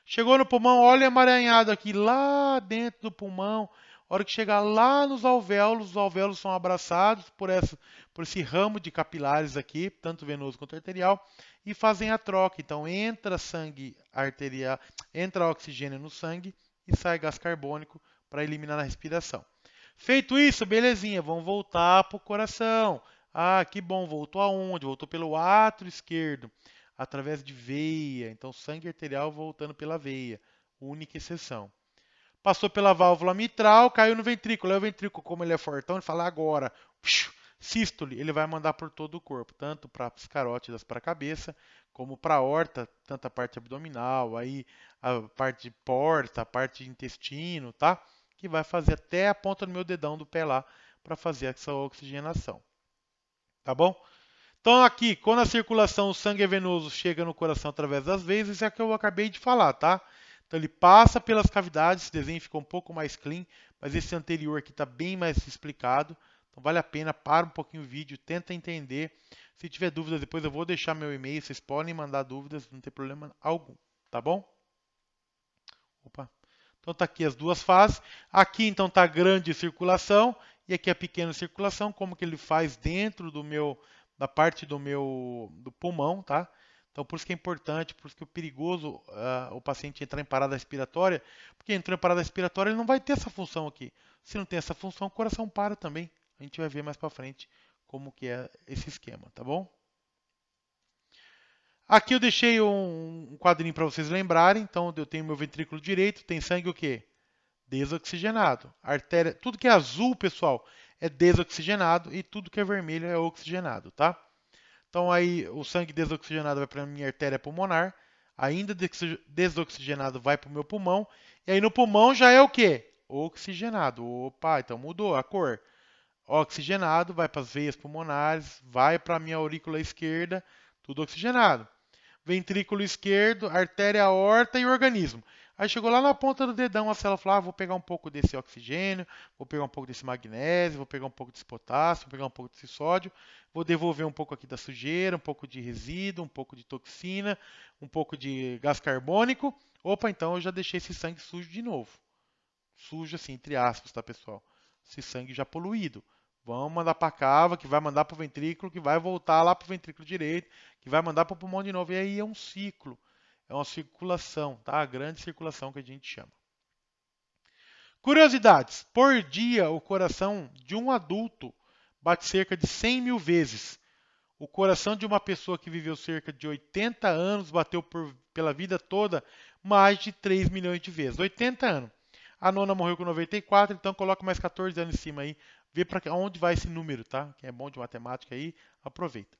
Chegou no pulmão, olha emaranhado aqui, lá dentro do pulmão. A hora que chegar lá nos alvéolos, os alvéolos são abraçados por esse ramo de capilares aqui, tanto venoso quanto arterial, e fazem a troca. Então entra sangue arterial, entra oxigênio no sangue e sai gás carbônico para eliminar na respiração. Feito isso, belezinha, vamos voltar para o coração. Ah, que bom, voltou aonde? Voltou pelo átrio esquerdo, através de veia. Então, sangue arterial voltando pela veia, única exceção. Passou pela válvula mitral, caiu no ventrículo. Aí o ventrículo, como ele é fortão, ele fala agora, sístole, ele vai mandar por todo o corpo, tanto para as carótidas para a cabeça, como para a aorta, tanto a parte abdominal, aí a parte de porta, a parte de intestino, tá? Que vai fazer até a ponta do meu dedão do pé lá para fazer essa oxigenação. Tá bom? Então aqui, quando a circulação, o sangue venoso chega no coração através das veias, isso é o que eu acabei de falar, tá? Então ele passa pelas cavidades, esse desenho fica um pouco mais clean, mas esse anterior aqui está bem mais explicado. Então vale a pena, para um pouquinho o vídeo, tenta entender. Se tiver dúvidas, depois eu vou deixar meu e-mail, vocês podem mandar dúvidas, não tem problema algum, tá bom? Opa. Então tá aqui as duas fases. Aqui então está a grande circulação e aqui a pequena circulação, como que ele faz dentro da parte do pulmão, tá? Então por isso que é importante, por isso que é perigoso o paciente entrar em parada respiratória, porque entrou em parada respiratória ele não vai ter essa função aqui. Se não tem essa função, o coração para também. A gente vai ver mais para frente como que é esse esquema, tá bom? Aqui eu deixei um quadrinho para vocês lembrarem. Então eu tenho meu ventrículo direito, tem sangue o quê? Desoxigenado. Artéria, tudo que é azul, pessoal, é desoxigenado e tudo que é vermelho é oxigenado, tá? Então aí o sangue desoxigenado vai para a minha artéria pulmonar, ainda desoxigenado vai para o meu pulmão, e aí no pulmão já é o quê? Oxigenado. Opa, então mudou a cor. Oxigenado vai para as veias pulmonares, vai para a minha aurícula esquerda, tudo oxigenado. Ventrículo esquerdo, artéria aorta e organismo. Aí chegou lá na ponta do dedão, a célula falou: vou pegar um pouco desse oxigênio, vou pegar um pouco desse magnésio, vou pegar um pouco desse potássio, vou pegar um pouco desse sódio, vou devolver um pouco aqui da sujeira, um pouco de resíduo, um pouco de toxina, um pouco de gás carbônico. Opa, então eu já deixei esse sangue sujo de novo. Sujo assim, entre aspas, tá, pessoal? Esse sangue já poluído. Vamos mandar para a cava, que vai mandar para o ventrículo, que vai voltar lá para o ventrículo direito, que vai mandar para o pulmão de novo. E aí é um ciclo, é uma circulação, tá? A grande circulação que a gente chama. Curiosidades: por dia, o coração de um adulto bate cerca de 100 mil vezes. O coração de uma pessoa que viveu cerca de 80 anos bateu pela vida toda mais de 3 milhões de vezes. 80 anos. A nona morreu com 94, então coloca mais 14 anos em cima aí. Vê para onde vai esse número, tá? Quem é bom de matemática aí, aproveita.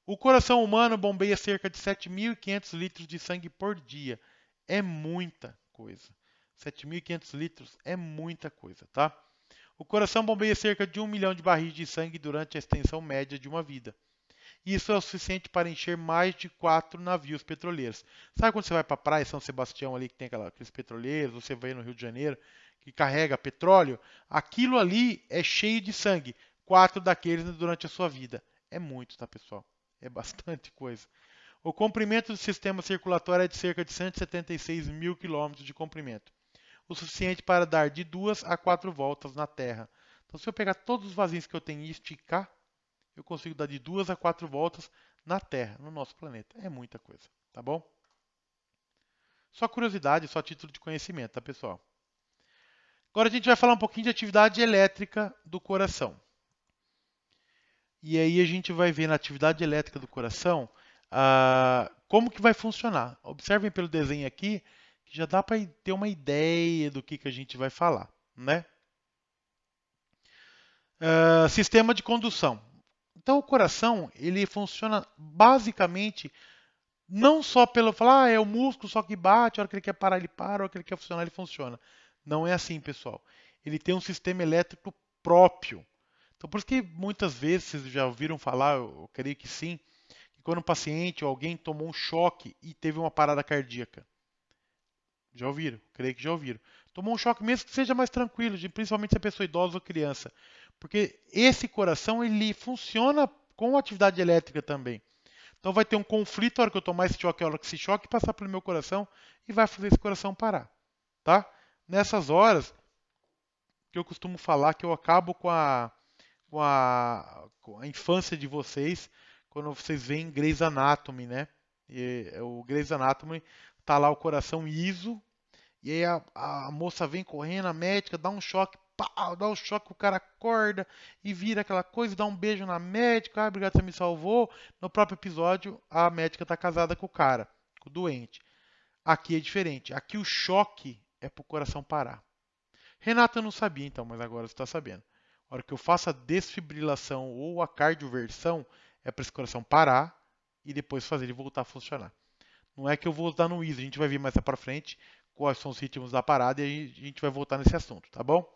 O coração humano bombeia cerca de 7.500 litros de sangue por dia. É muita coisa. 7.500 litros é muita coisa, tá? O coração bombeia cerca de 1 milhão de barris de sangue durante a extensão média de uma vida. Isso é o suficiente para encher mais de 4 navios petroleiros. Sabe quando você vai para a praia São Sebastião ali que tem aqueles petroleiros, você vai no Rio de Janeiro que carrega petróleo? Aquilo ali é cheio de sangue. 4 daqueles durante a sua vida. É muito, tá, pessoal? É bastante coisa. O comprimento do sistema circulatório é de cerca de 176 mil quilômetros de comprimento, o suficiente para dar de 2 a 4 voltas na Terra. Então, se eu pegar todos os vasinhos que eu tenho e esticar, eu consigo dar de 2 a 4 voltas na Terra, no nosso planeta. É muita coisa, tá bom? Só curiosidade, só título de conhecimento, tá, pessoal? Agora a gente vai falar um pouquinho de atividade elétrica do coração. E aí a gente vai ver na atividade elétrica do coração como que vai funcionar. Observem pelo desenho aqui, que já dá para ter uma ideia do que a gente vai falar, né? Sistema de condução. Então o coração ele funciona basicamente não só pelo falar, é o músculo só que bate, a hora que ele quer parar ele para, a hora que ele quer funcionar ele funciona. Não é assim, pessoal. Ele tem um sistema elétrico próprio. Então por isso que muitas vezes vocês já ouviram falar, eu creio que sim, que quando um paciente ou alguém tomou um choque e teve uma parada cardíaca. Já ouviram? Creio que já ouviram. Tomou um choque mesmo que seja mais tranquilo, principalmente se é pessoa idosa ou criança. Porque esse coração ele funciona com atividade elétrica também. Então vai ter um conflito a hora que eu tomar esse choque, a hora que esse choque passar pelo meu coração e vai fazer esse coração parar, tá? Nessas horas que eu costumo falar que eu acabo com a infância de vocês quando vocês veem Grey's Anatomy, né? O Grey's Anatomy tá lá o coração ISO e aí a moça vem correndo, a médica dá um choque, pá, dá um choque, o cara acorda e vira aquela coisa, dá um beijo na médica, obrigado, você me salvou. No próprio episódio, a médica está casada com o cara, com o doente. Aqui é diferente. Aqui o choque é pro coração parar. Renata não sabia então, mas agora você está sabendo. A hora que eu faço a desfibrilação ou a cardioversão, é para esse coração parar e depois fazer ele voltar a funcionar. Não é que eu vou usar no ISO, a gente vai ver mais para frente quais são os ritmos da parada e aí a gente vai voltar nesse assunto, tá bom?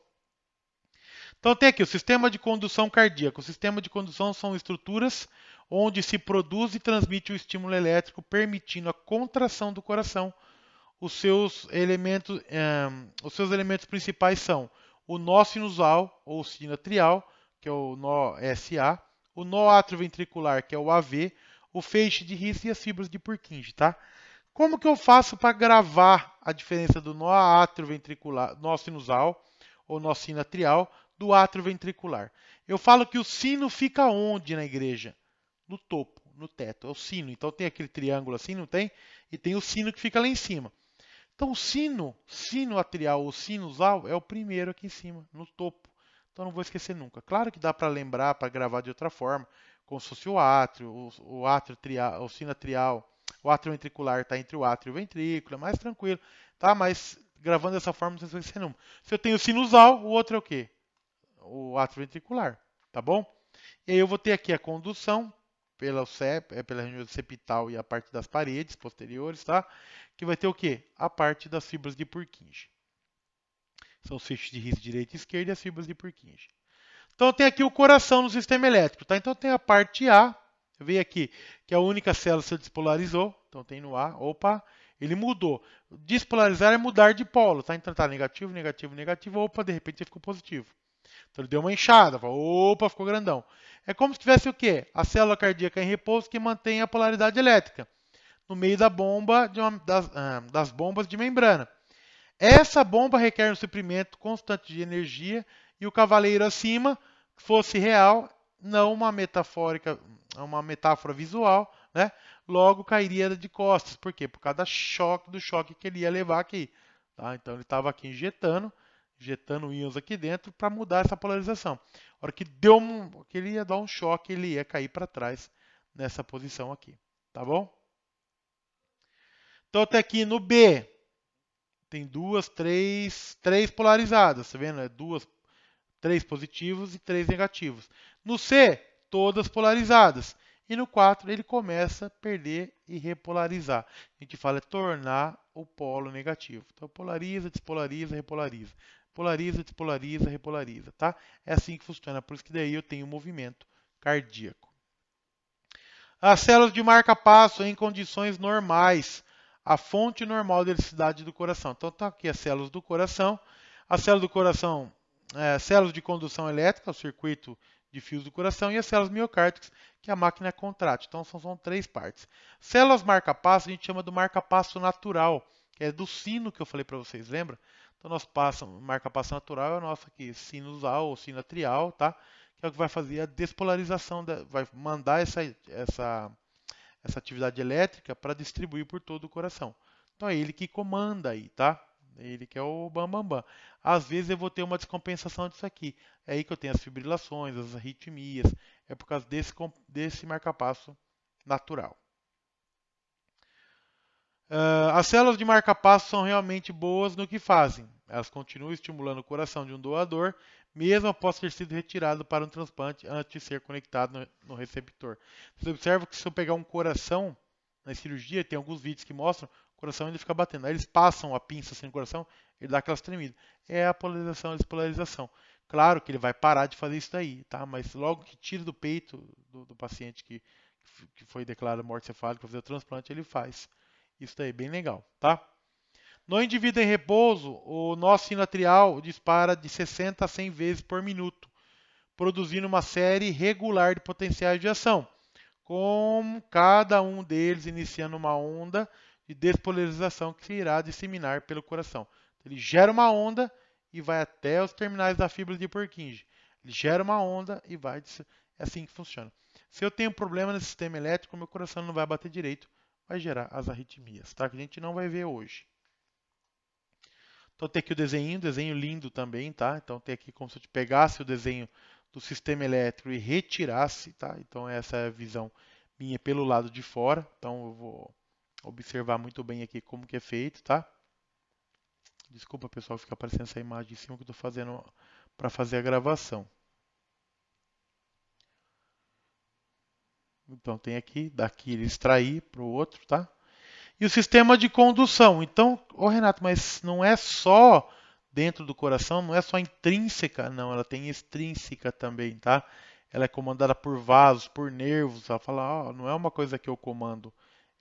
Então tem aqui o sistema de condução cardíaca. O sistema de condução são estruturas onde se produz e transmite o estímulo elétrico, permitindo a contração do coração. Os seus elementos principais são o nó sinusal ou sino atrial, que é o nó SA, o nó atrioventricular, que é o AV, o feixe de His e as fibras de Purkinje, tá? Como que eu faço para gravar a diferença do nó atrioventricular, nó sinusal ou nó sino atrial do atrioventricular? Eu falo que o sino fica onde na igreja? No topo, no teto, é o sino. Então tem aquele triângulo assim, não tem? E tem o sino que fica lá em cima. Então o sino atrial ou sinusal é o primeiro aqui em cima, no topo. Então não vou esquecer nunca. Claro que dá para lembrar, para gravar de outra forma, como se fosse o átrio, o átrio trial, o sino atrial, o átrio ventricular está entre o átrio e o ventrículo, é mais tranquilo, tá? Mas gravando dessa forma não vai esquecer nunca. Se eu tenho o sinusal, o outro é o quê? O átrio ventricular, tá bom? E aí eu vou ter aqui a condução pela região septal e a parte das paredes posteriores, tá? Que vai ter o quê? A parte das fibras de Purkinje. São os feixes de His direita e esquerda e as fibras de Purkinje. Então tem aqui o coração no sistema elétrico, tá? Então tem a parte A, veio aqui que a única célula se despolarizou, então tem no A, opa, ele mudou. Despolarizar é mudar de polo, tá? Então tá negativo, negativo, negativo, opa, de repente ele ficou positivo. Então ele deu uma inchada, opa, ficou grandão. É como se tivesse o quê? A célula cardíaca em repouso que mantém a polaridade elétrica no meio da bomba das bombas de membrana. Essa bomba requer um suprimento constante de energia e o cavaleiro acima fosse real, não uma metáfora visual, né? Logo cairia de costas. Por quê? Por causa do choque que ele ia levar aqui. Tá? Então ele estava aqui injetando íons aqui dentro para mudar essa polarização. A hora que que ele ia dar um choque, ele ia cair para trás nessa posição aqui. Tá bom? Então até aqui no B tem três polarizadas, tá vendo? Três positivos e três negativos. No C, todas polarizadas. E no 4 ele começa a perder e repolarizar. A gente fala tornar o polo negativo. Então polariza, despolariza, repolariza. Polariza, despolariza, repolariza, tá? É assim que funciona. Por isso que daí eu tenho movimento cardíaco. As células de marca-passo em condições normais. A fonte normal de eletricidade do coração. Então está aqui as células do coração. As células do coração, células de condução elétrica, o circuito de fios do coração, e as células miocárdicas, que é a máquina contrátil. Então são três partes. Células marca-passo a gente chama do marca-passo natural, que é do sino que eu falei para vocês, lembra? Então nós passamos, marca-passo natural é o nosso aqui, sinusal ou sinatrial, tá? Que é o que vai fazer a despolarização, vai mandar essa atividade elétrica para distribuir por todo o coração. Então é ele que comanda aí, tá? É ele que é o bambambam. Bam, bam. Às vezes eu vou ter uma descompensação disso aqui. É aí que eu tenho as fibrilações, as arritmias. É por causa desse marca-passo natural. As células de marca-passo são realmente boas no que fazem. Elas continuam estimulando o coração de um doador, mesmo após ter sido retirado para um transplante antes de ser conectado no receptor. Você observa que se eu pegar um coração na cirurgia, tem alguns vídeos que mostram, o coração ainda fica batendo. Aí eles passam a pinça assim no coração, ele dá aquelas tremidas. É a polarização e despolarização. Claro que ele vai parar de fazer isso daí, tá? Mas logo que tira do peito do paciente que foi declarado morte cefálica para fazer o transplante, ele faz. Isso daí, bem legal, tá? No indivíduo em repouso, o nó sinatrial dispara de 60 a 100 vezes por minuto, produzindo uma série regular de potenciais de ação, com cada um deles iniciando uma onda de despolarização que se irá disseminar pelo coração. Ele gera uma onda e vai até os terminais da fibra de Purkinje. Ele gera uma onda e vai. É assim que funciona. Se eu tenho problema no sistema elétrico, meu coração não vai bater direito, vai gerar as arritmias, tá? Que a gente não vai ver hoje. Então tem aqui o desenho lindo também, tá? Então tem aqui como se eu te pegasse o desenho do sistema elétrico e retirasse, tá? Então essa é a visão minha pelo lado de fora. Então eu vou observar muito bem aqui como que é feito, tá? Desculpa, pessoal, fica aparecendo essa imagem em cima que eu estou fazendo para fazer a gravação. Então tem aqui, daqui ele extrair para o outro, tá? E o sistema de condução. Então, Renato, mas não é só dentro do coração, não é só intrínseca, não, ela tem extrínseca também, tá? Ela é comandada por vasos, por nervos. Ela fala, não é uma coisa que eu comando,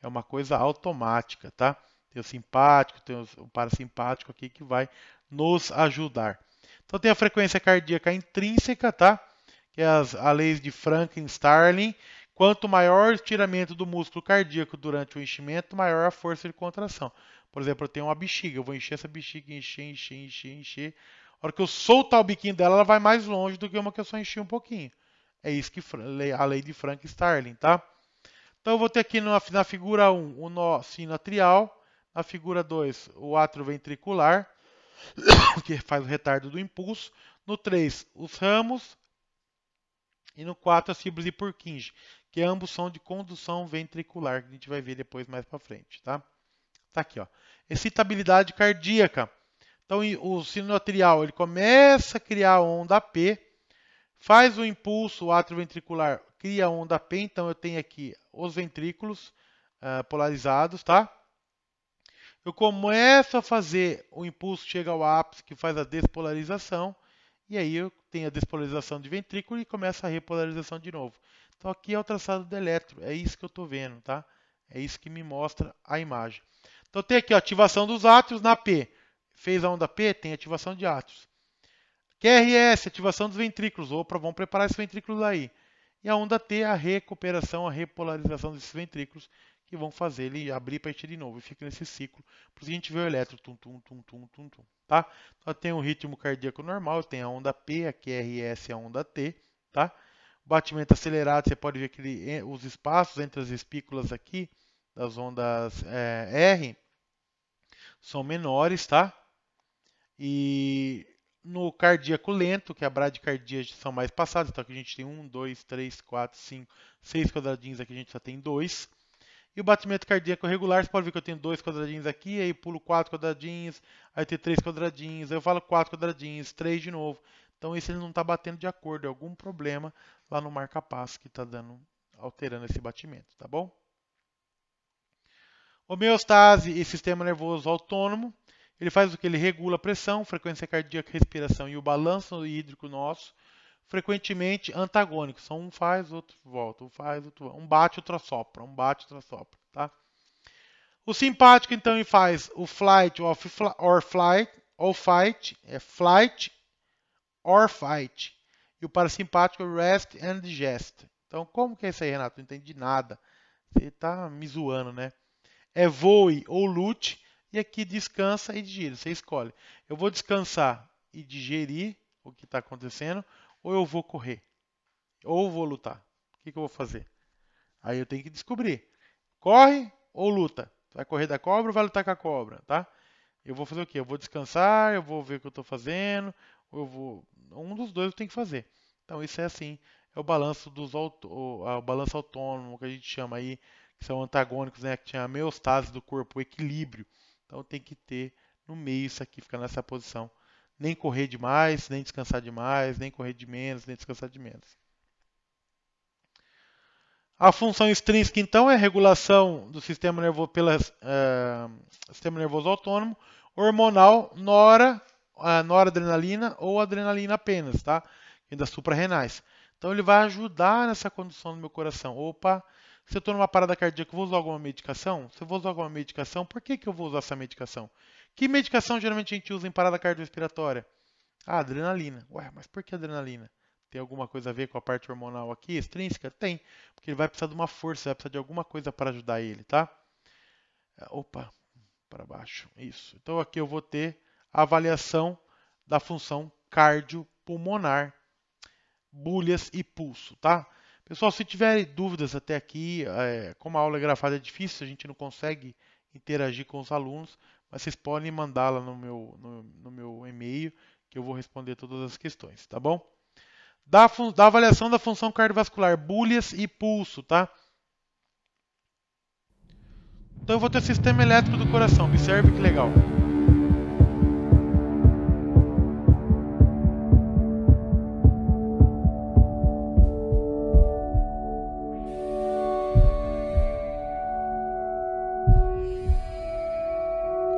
é uma coisa automática, tá? Tem o simpático, tem o parasimpático aqui que vai nos ajudar. Então tem a frequência cardíaca intrínseca, tá? Que é a leis de Franklin-Starling. Quanto maior o estiramento do músculo cardíaco durante o enchimento, maior a força de contração. Por exemplo, eu tenho uma bexiga, eu vou encher essa bexiga, encher. A hora que eu soltar o biquinho dela, ela vai mais longe do que uma que eu só enchi um pouquinho. É isso que a lei de Frank-Starling, tá? Então eu vou ter aqui na figura 1 o nó sinatrial, na figura 2 o átrio ventricular, que faz o retardo do impulso, no 3 os ramos e no 4 as fibras de Purkinje, que ambos são de condução ventricular, que a gente vai ver depois mais para frente, tá? Tá aqui, ó. Excitabilidade cardíaca. Então o sinoatrial ele começa a criar a onda P, faz o impulso, o átrio ventricular cria a onda P, então eu tenho aqui os ventrículos polarizados, tá? Eu começo a fazer o impulso, chega ao ápice, que faz a despolarização, e aí eu tenho a despolarização de ventrículo e começa a repolarização de novo. Então aqui é o traçado do elétron, é isso que eu estou vendo, tá? É isso que me mostra a imagem. Então tem aqui a ativação dos átrios na P. Fez a onda P, tem ativação de átrios. QRS, ativação dos ventrículos. Opa, vamos preparar esses ventrículos aí. E a onda T, a recuperação, a repolarização desses ventrículos, que vão fazer ele abrir para encher de novo. E fica nesse ciclo. Por isso a gente vê o elétron, tum, tum, tum, tum, tum, tum. Tá? Então tem o ritmo cardíaco normal, tem a onda P, a QRS e a onda T. Tá? O batimento acelerado, você pode ver que os espaços entre as espículas aqui, das ondas R, são menores, tá? E no cardíaco lento, que é a bradicardia, são mais passadas. Então aqui a gente tem 1, 2, 3, 4, 5, 6 quadradinhos. Aqui a gente só tem 2. E o batimento cardíaco regular, você pode ver que eu tenho 2 quadradinhos aqui, aí pulo 4 quadradinhos, aí tem 3 quadradinhos, aí eu falo 4 quadradinhos, 3 de novo. Então esse ele não está batendo de acordo, é algum problema lá no marca-passo que está alterando esse batimento, tá bom? Homeostase e sistema nervoso autônomo. Ele faz o que? Ele regula a pressão, frequência cardíaca, respiração e o balanço hídrico nosso. frequentemente antagônicos. São um faz, outro volta, um faz, outro volta. Um bate, outro assopra, um bate, outro assopra, tá? O simpático, então, ele faz o flight or flight, ou fight, é flight or fight. E o parasimpático é rest and digest. Então, como que é isso aí, Renato? Não entendi nada. Você tá me zoando, né? É voe ou lute, e aqui descansa e digere. Você escolhe. Eu vou descansar e digerir o que está acontecendo, ou eu vou correr, ou vou lutar. O que eu vou fazer? Aí eu tenho que descobrir. Corre ou luta? Vai correr da cobra ou vai lutar com a cobra, tá? Eu vou fazer o quê? Eu vou descansar, eu vou ver o que eu estou fazendo, ou eu vou. Um dos dois eu tenho que fazer. Então isso é assim. É o balanço o balanço autônomo que a gente chama aí, que são antagônicos, né? Que tinha a homeostase do corpo, o equilíbrio. Então tem que ter no meio isso aqui, ficar nessa posição. Nem correr demais, nem descansar demais, nem correr de menos, nem descansar de menos. A função extrínseca, então, é a regulação do sistema nervoso pelo sistema nervoso autônomo, hormonal, noradrenalina ou adrenalina apenas, tá? E das suprarrenais. Então, ele vai ajudar nessa condução do meu coração. Opa, se eu estou numa parada cardíaca, eu vou usar alguma medicação? Se eu vou usar alguma medicação, por que eu vou usar essa medicação? Que medicação geralmente a gente usa em parada cardiorrespiratória? Ah, adrenalina. Ué, mas por que adrenalina? Tem alguma coisa a ver com a parte hormonal aqui, extrínseca? Tem, porque ele vai precisar de uma força, vai precisar de alguma coisa para ajudar ele, tá? Opa, para baixo. Isso. Então aqui eu vou ter a avaliação da função cardiopulmonar, bulhas e pulso, tá? Pessoal, se tiverem dúvidas até aqui, como a aula é gravada é difícil, a gente não consegue interagir com os alunos, mas vocês podem mandá-la no meu e-mail, que eu vou responder todas as questões, tá bom? Da avaliação da função cardiovascular, bulhas e pulso, tá? Então eu vou ter o sistema elétrico do coração, observe que legal.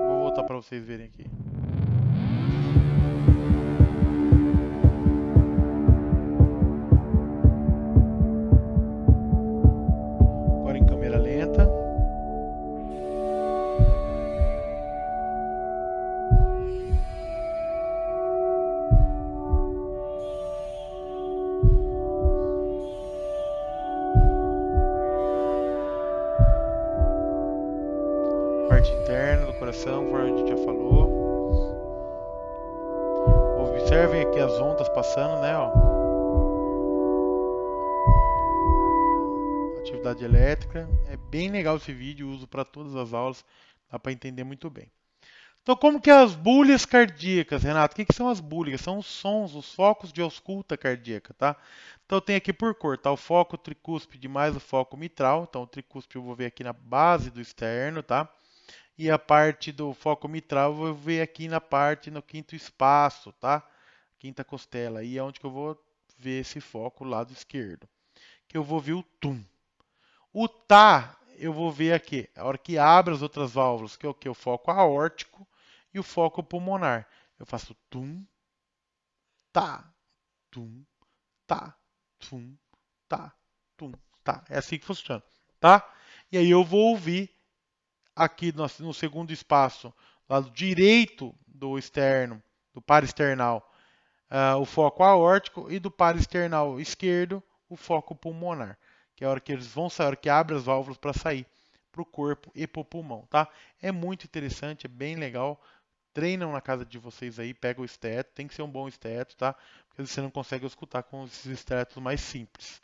Vou voltar para vocês verem aqui. Agora em câmera lenta. Parte interna do coração, conforme a gente já falou. Observem aqui as ondas passando, né? Ó. Atividade elétrica. É bem legal esse vídeo, uso para todas as aulas, dá para entender muito bem. Então, como que é as bulhas cardíacas, Renato? O que são as bulhas? São os sons, os focos de ausculta cardíaca, tá? Então, tem aqui por cor, tá? O foco tricúspide mais o foco mitral. Então, o tricúspide eu vou ver aqui na base do externo, tá? E a parte do foco mitral eu vou ver aqui na parte, no quinto espaço, tá? Quinta costela. Aí é onde que eu vou ver esse foco, lado esquerdo. Que eu vou ver o tum. O tá, eu vou ver aqui, a hora que abre as outras válvulas, que é o que? O foco aórtico e o foco pulmonar. Eu faço tum, tá, tum, tá, tum, tá, tum, tá. É assim que funciona, tá? E aí eu vou ouvir aqui no segundo espaço, lado direito do externo, do parasternal, o foco aórtico e do parasternal esquerdo, o foco pulmonar, que é a hora que eles vão sair, a hora que abre as válvulas para sair para o corpo e para o pulmão, tá? É muito interessante, é bem legal. Treinam na casa de vocês aí, pega o esteto, tem que ser um bom esteto, tá? Porque você não consegue escutar com esses estetos mais simples.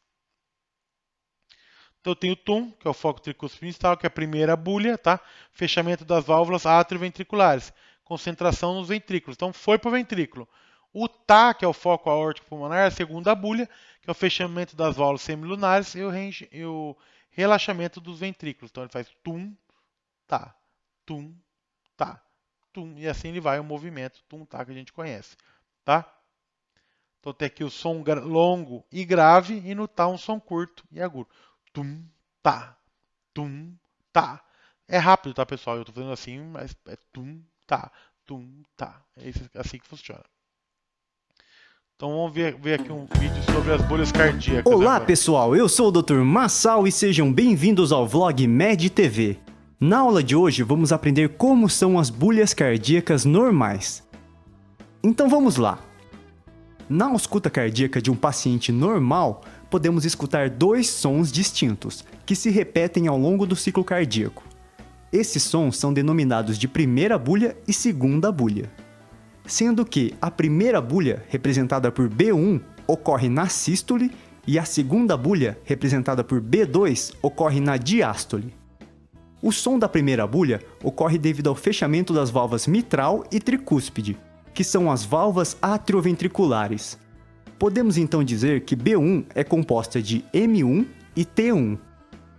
Então eu tenho o TUM, que é o foco tricúspide distal, que é a primeira bulha, tá? Fechamento das válvulas atrioventriculares. Concentração nos ventrículos. Então foi para o ventrículo. O TA, que é o foco aórtico pulmonar, é a segunda bulha, que é o fechamento das válvulas semilunares e o relaxamento dos ventrículos. Então ele faz tum, tá, tum, tá, tum. E assim ele vai o movimento tum, tá, que a gente conhece, tá? Então tem aqui o som longo e grave e no tá um som curto e agudo. Tum, tá, tum, tá. É rápido, tá, pessoal? Eu tô fazendo assim, mas é tum, tá, tum, tá. É assim que funciona. Então vamos ver aqui um vídeo sobre as bolhas cardíacas. Olá agora. pessoal, eu sou o Dr. Massal e sejam bem-vindos ao vlog Med TV. Na aula de hoje vamos aprender como são as bolhas cardíacas normais. Então vamos lá. Na ausculta cardíaca de um paciente normal, podemos escutar dois sons distintos, que se repetem ao longo do ciclo cardíaco. Esses sons são denominados de primeira bulha e segunda bulha. Sendo que a primeira bulha, representada por B1, ocorre na sístole e a segunda bulha, representada por B2, ocorre na diástole. O som da primeira bulha ocorre devido ao fechamento das válvulas mitral e tricúspide, que são as válvulas atrioventriculares. Podemos então dizer que B1 é composta de M1 e T1.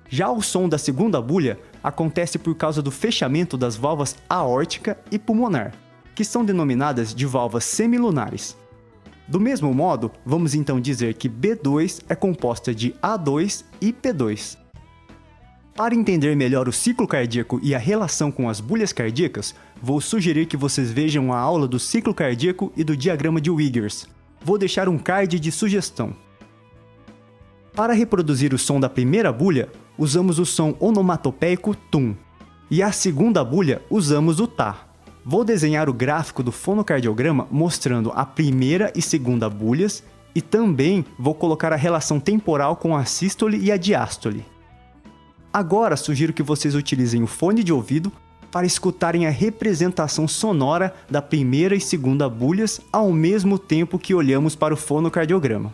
Já o som da segunda bulha acontece por causa do fechamento das válvulas aórtica e pulmonar, que são denominadas de válvulas semilunares. Do mesmo modo, vamos então dizer que B2 é composta de A2 e P2. Para entender melhor o ciclo cardíaco e a relação com as bolhas cardíacas, vou sugerir que vocês vejam a aula do ciclo cardíaco e do diagrama de Wiggers. Vou deixar um card de sugestão. Para reproduzir o som da primeira bulha, usamos o som onomatopeico tum, e a segunda bulha usamos o tá. Vou desenhar o gráfico do fonocardiograma mostrando a primeira e segunda bulhas e também vou colocar a relação temporal com a sístole e a diástole. Agora sugiro que vocês utilizem o fone de ouvido para escutarem a representação sonora da primeira e segunda bulhas ao mesmo tempo que olhamos para o fonocardiograma.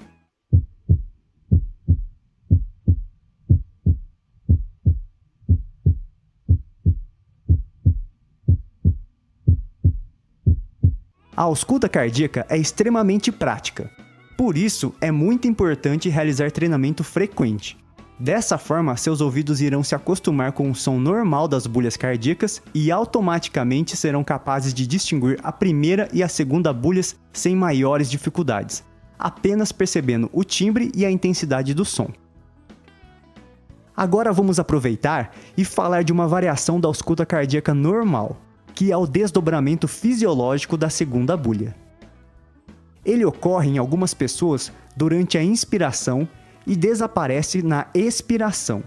A ausculta cardíaca é extremamente prática. Por isso, é muito importante realizar treinamento frequente. Dessa forma, seus ouvidos irão se acostumar com o som normal das bolhas cardíacas e automaticamente serão capazes de distinguir a primeira e a segunda bulhas sem maiores dificuldades, apenas percebendo o timbre e a intensidade do som. Agora vamos aproveitar e falar de uma variação da ausculta cardíaca normal, que é o desdobramento fisiológico da segunda bulha. Ele ocorre em algumas pessoas durante a inspiração e desaparece na expiração.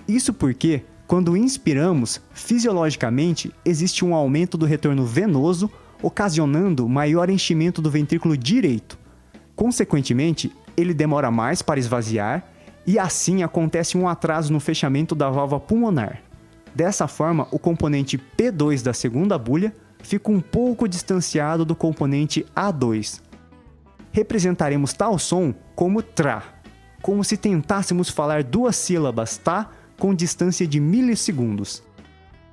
Isso porque, quando inspiramos, fisiologicamente existe um aumento do retorno venoso, ocasionando maior enchimento do ventrículo direito. Consequentemente, ele demora mais para esvaziar e assim acontece um atraso no fechamento da válvula pulmonar. Dessa forma, o componente P2 da segunda bulha fica um pouco distanciado do componente A2. Representaremos tal som como TRA, como se tentássemos falar duas sílabas tá com distância de milissegundos.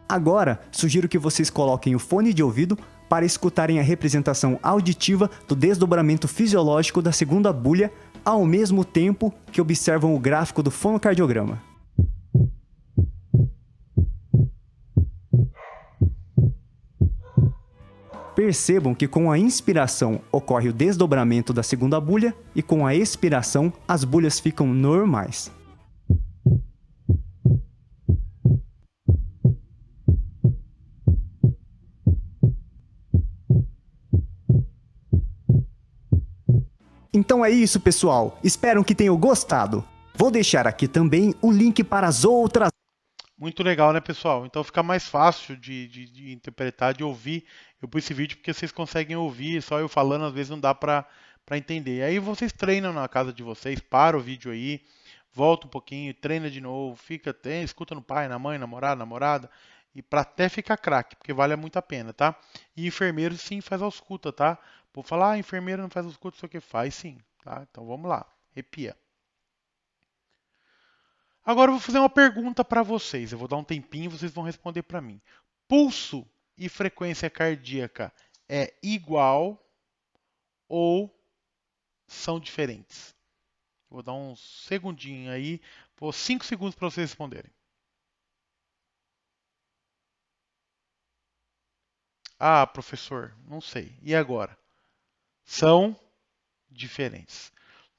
Agora, sugiro que vocês coloquem o fone de ouvido para escutarem a representação auditiva do desdobramento fisiológico da segunda bulha ao mesmo tempo que observam o gráfico do fonocardiograma. Percebam que com a inspiração ocorre o desdobramento da segunda bulha e com a expiração as bulhas ficam normais. Então é isso, pessoal. Espero que tenham gostado. Vou deixar aqui também o link para as outras. Muito legal, né, pessoal? Então fica mais fácil de interpretar, de ouvir. Eu pus esse vídeo porque vocês conseguem ouvir, só eu falando às vezes não dá para entender. Aí vocês treinam na casa de vocês, para o vídeo aí, volta um pouquinho, treina de novo, escuta no pai, na mãe, namorado, namorada, e para até ficar craque, porque vale muito a pena, tá? E enfermeiro sim faz ausculta, tá? Vou falar, enfermeiro não faz ausculta, só que faz sim, tá? Então vamos lá, arrepia. Agora eu vou fazer uma pergunta para vocês. Eu vou dar um tempinho e vocês vão responder para mim. Pulso e frequência cardíaca é igual ou são diferentes? Vou dar um segundinho aí, 5 segundos para vocês responderem. Ah, professor, não sei. E agora? São diferentes.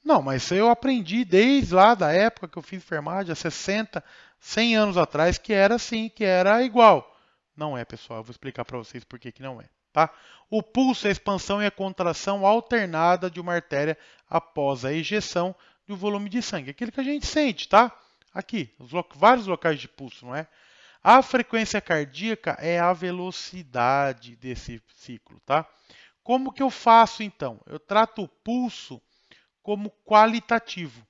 Não, mas eu aprendi desde lá da época que eu fiz enfermagem, há 60, 100 anos atrás, que era assim, que era igual. Não é, pessoal. Eu vou explicar para vocês por que que não é. Tá? O pulso é a expansão e a contração alternada de uma artéria após a ejeção do volume de sangue. Aquilo que a gente sente, tá? Aqui, vários locais de pulso, não é? A frequência cardíaca é a velocidade desse ciclo, tá? Como que eu faço então? Eu trato o pulso como qualitativo. O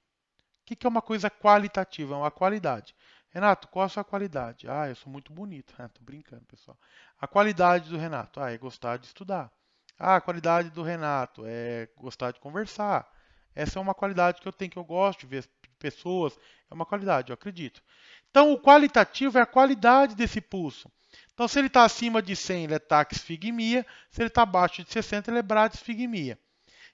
que é uma coisa qualitativa? É uma qualidade. Renato, qual a sua qualidade? Ah, eu sou muito bonito. Ah, tô brincando, pessoal. A qualidade do Renato, é gostar de estudar. Ah, a qualidade do Renato é gostar de conversar. Essa é uma qualidade que eu tenho, que eu gosto de ver pessoas. É uma qualidade, eu acredito. Então, o qualitativo é a qualidade desse pulso. Então, se ele está acima de 100, ele é taquisfigmia. Se ele está abaixo de 60, ele é bradisfigmia.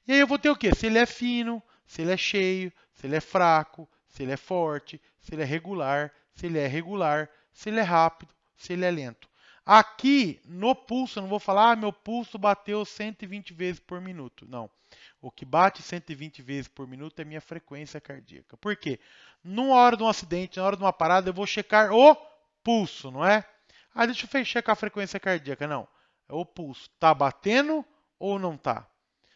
E aí eu vou ter o quê? Se ele é fino, se ele é cheio, se ele é fraco, se ele é forte, se ele é regular, se ele é irregular, se ele é rápido, se ele é lento. Aqui no pulso, eu não vou falar, meu pulso bateu 120 vezes por minuto. Não. O que bate 120 vezes por minuto é minha frequência cardíaca. Por quê? Numa hora de um acidente, na hora de uma parada, eu vou checar o pulso, não é? Ah, deixa eu checar a frequência cardíaca. Não. É o pulso. Tá batendo ou não tá?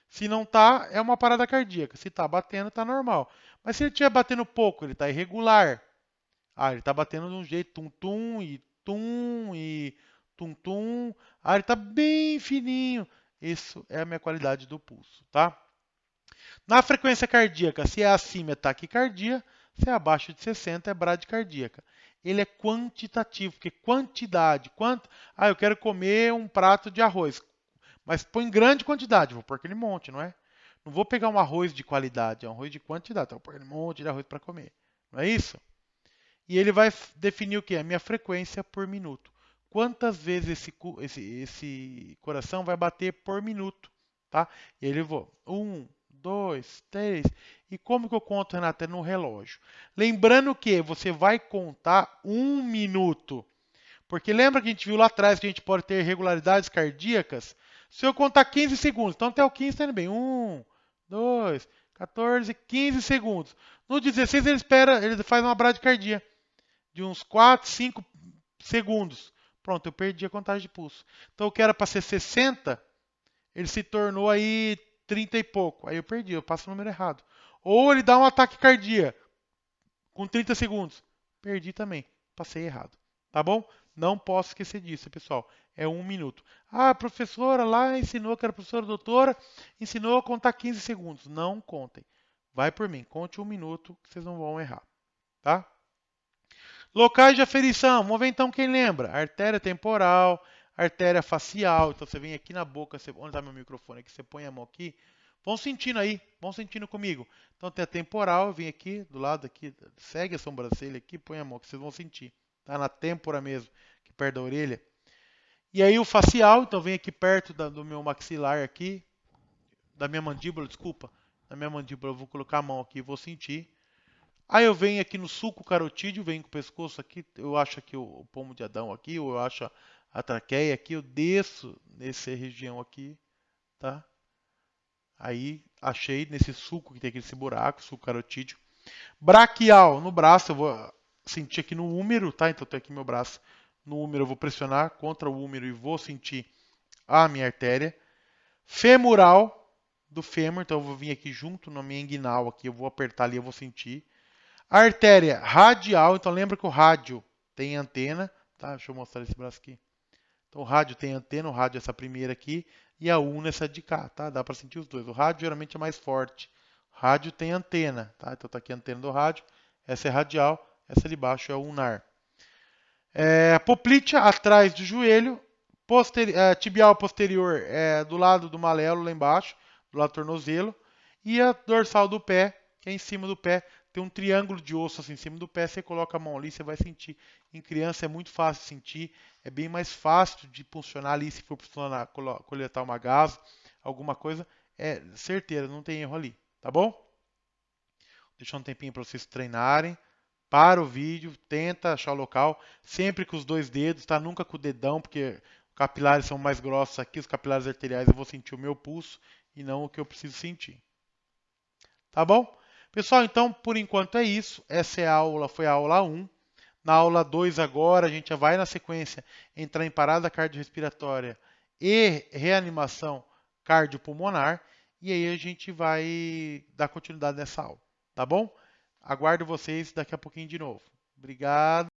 Se não tá, é uma parada cardíaca. Se tá batendo, tá normal. Mas se ele estiver batendo pouco, ele tá irregular. Ah, ele tá batendo de um jeito tum e tum. Ah, ele tá bem fininho. Isso é a minha qualidade do pulso, tá? Na frequência cardíaca, se é acima é taquicardia, se é abaixo de 60 é bradicardíaca. Ele é quantitativo, porque quantidade, quanto? Ah, eu quero comer um prato de arroz. Mas põe em grande quantidade, vou pôr aquele monte, não é? Não vou pegar um arroz de qualidade, é um arroz de quantidade, então vou pôr aquele monte de arroz para comer. Não é isso? E ele vai definir o que? A minha frequência por minuto. Quantas vezes esse coração vai bater por minuto, tá? E ele vai, 1, 2, 3. E como que eu conto, Renata? É no relógio. Lembrando que você vai contar 1 minuto. Porque lembra que a gente viu lá atrás que a gente pode ter irregularidades cardíacas? Se eu contar 15 segundos, então até o 15 está indo bem. 1, 2, 14, 15 segundos. No 16 ele espera, ele faz uma bradicardia de uns 4, 5 segundos. Pronto, eu perdi a contagem de pulso. Então o que era para ser 60, ele se tornou aí 30 e pouco. Aí eu perdi, eu passo o número errado. Ou ele dá um ataque cardíaco com 30 segundos. Perdi também, passei errado. Tá bom? Não posso esquecer disso, pessoal. É 1 minuto. Ah, a professora lá ensinou, que era professora doutora, ensinou a contar 15 segundos. Não contem. Vai por mim, conte 1 minuto que vocês não vão errar. Tá? Locais de aferição. Vamos ver então quem lembra. Artéria temporal, artéria facial. Então você vem aqui na boca, onde está meu microfone? Aqui você põe a mão aqui. Vão sentindo aí, vão sentindo comigo. Então tem a temporal, vem aqui do lado aqui, segue a sobrancelha aqui, põe a mão que vocês vão sentir. Tá na têmpora mesmo, aqui perto da orelha. E aí o facial, então vem aqui perto do meu maxilar aqui, da minha mandíbula, desculpa. Da minha mandíbula eu vou colocar a mão aqui e vou sentir. Aí eu venho aqui no sulco carotídeo, venho com o pescoço aqui, eu acho aqui o pomo de Adão aqui, ou eu acho a traqueia aqui, eu desço nessa região aqui, tá? Aí achei nesse sulco que tem aqui esse buraco, sulco carotídeo. Braquial, no braço, eu vou sentir aqui no úmero, tá? Então eu tenho aqui meu braço no úmero, eu vou pressionar contra o úmero e vou sentir a minha artéria. Femoral, do fêmur, então eu vou vir aqui junto na minha inguinal aqui, eu vou apertar ali, eu vou sentir. Artéria radial, então lembra que o rádio tem antena, tá? Deixa eu mostrar esse braço aqui. Então o rádio tem antena, o rádio é essa primeira aqui e a una essa de cá, tá? Dá para sentir os dois. O rádio geralmente é mais forte. O rádio tem antena, tá? Então tá aqui a antena do rádio. Essa é radial, essa de baixo é unar. Poplítea atrás do joelho, tibial posterior do lado do malelo lá embaixo, do lado do tornozelo, e a dorsal do pé, que é em cima do pé, tem um triângulo de osso assim em cima do pé, você coloca a mão ali, você vai sentir. Em criança é muito fácil de sentir, é bem mais fácil de funcionar ali, se for funcionar, coletar uma gás, alguma coisa, é certeira, não tem erro ali, tá bom? Deixa um tempinho para vocês treinarem. Para o vídeo, tenta achar o local, sempre com os dois dedos, tá? Nunca com o dedão, porque os capilares são mais grossos aqui, os capilares arteriais eu vou sentir o meu pulso e não o que eu preciso sentir. Tá bom? Pessoal, então por enquanto é isso. Essa é a aula, foi a aula 1. Na aula 2 agora a gente já vai na sequência entrar em parada cardiorrespiratória e reanimação cardiopulmonar. E aí a gente vai dar continuidade nessa aula, tá bom? Aguardo vocês daqui a pouquinho de novo. Obrigado.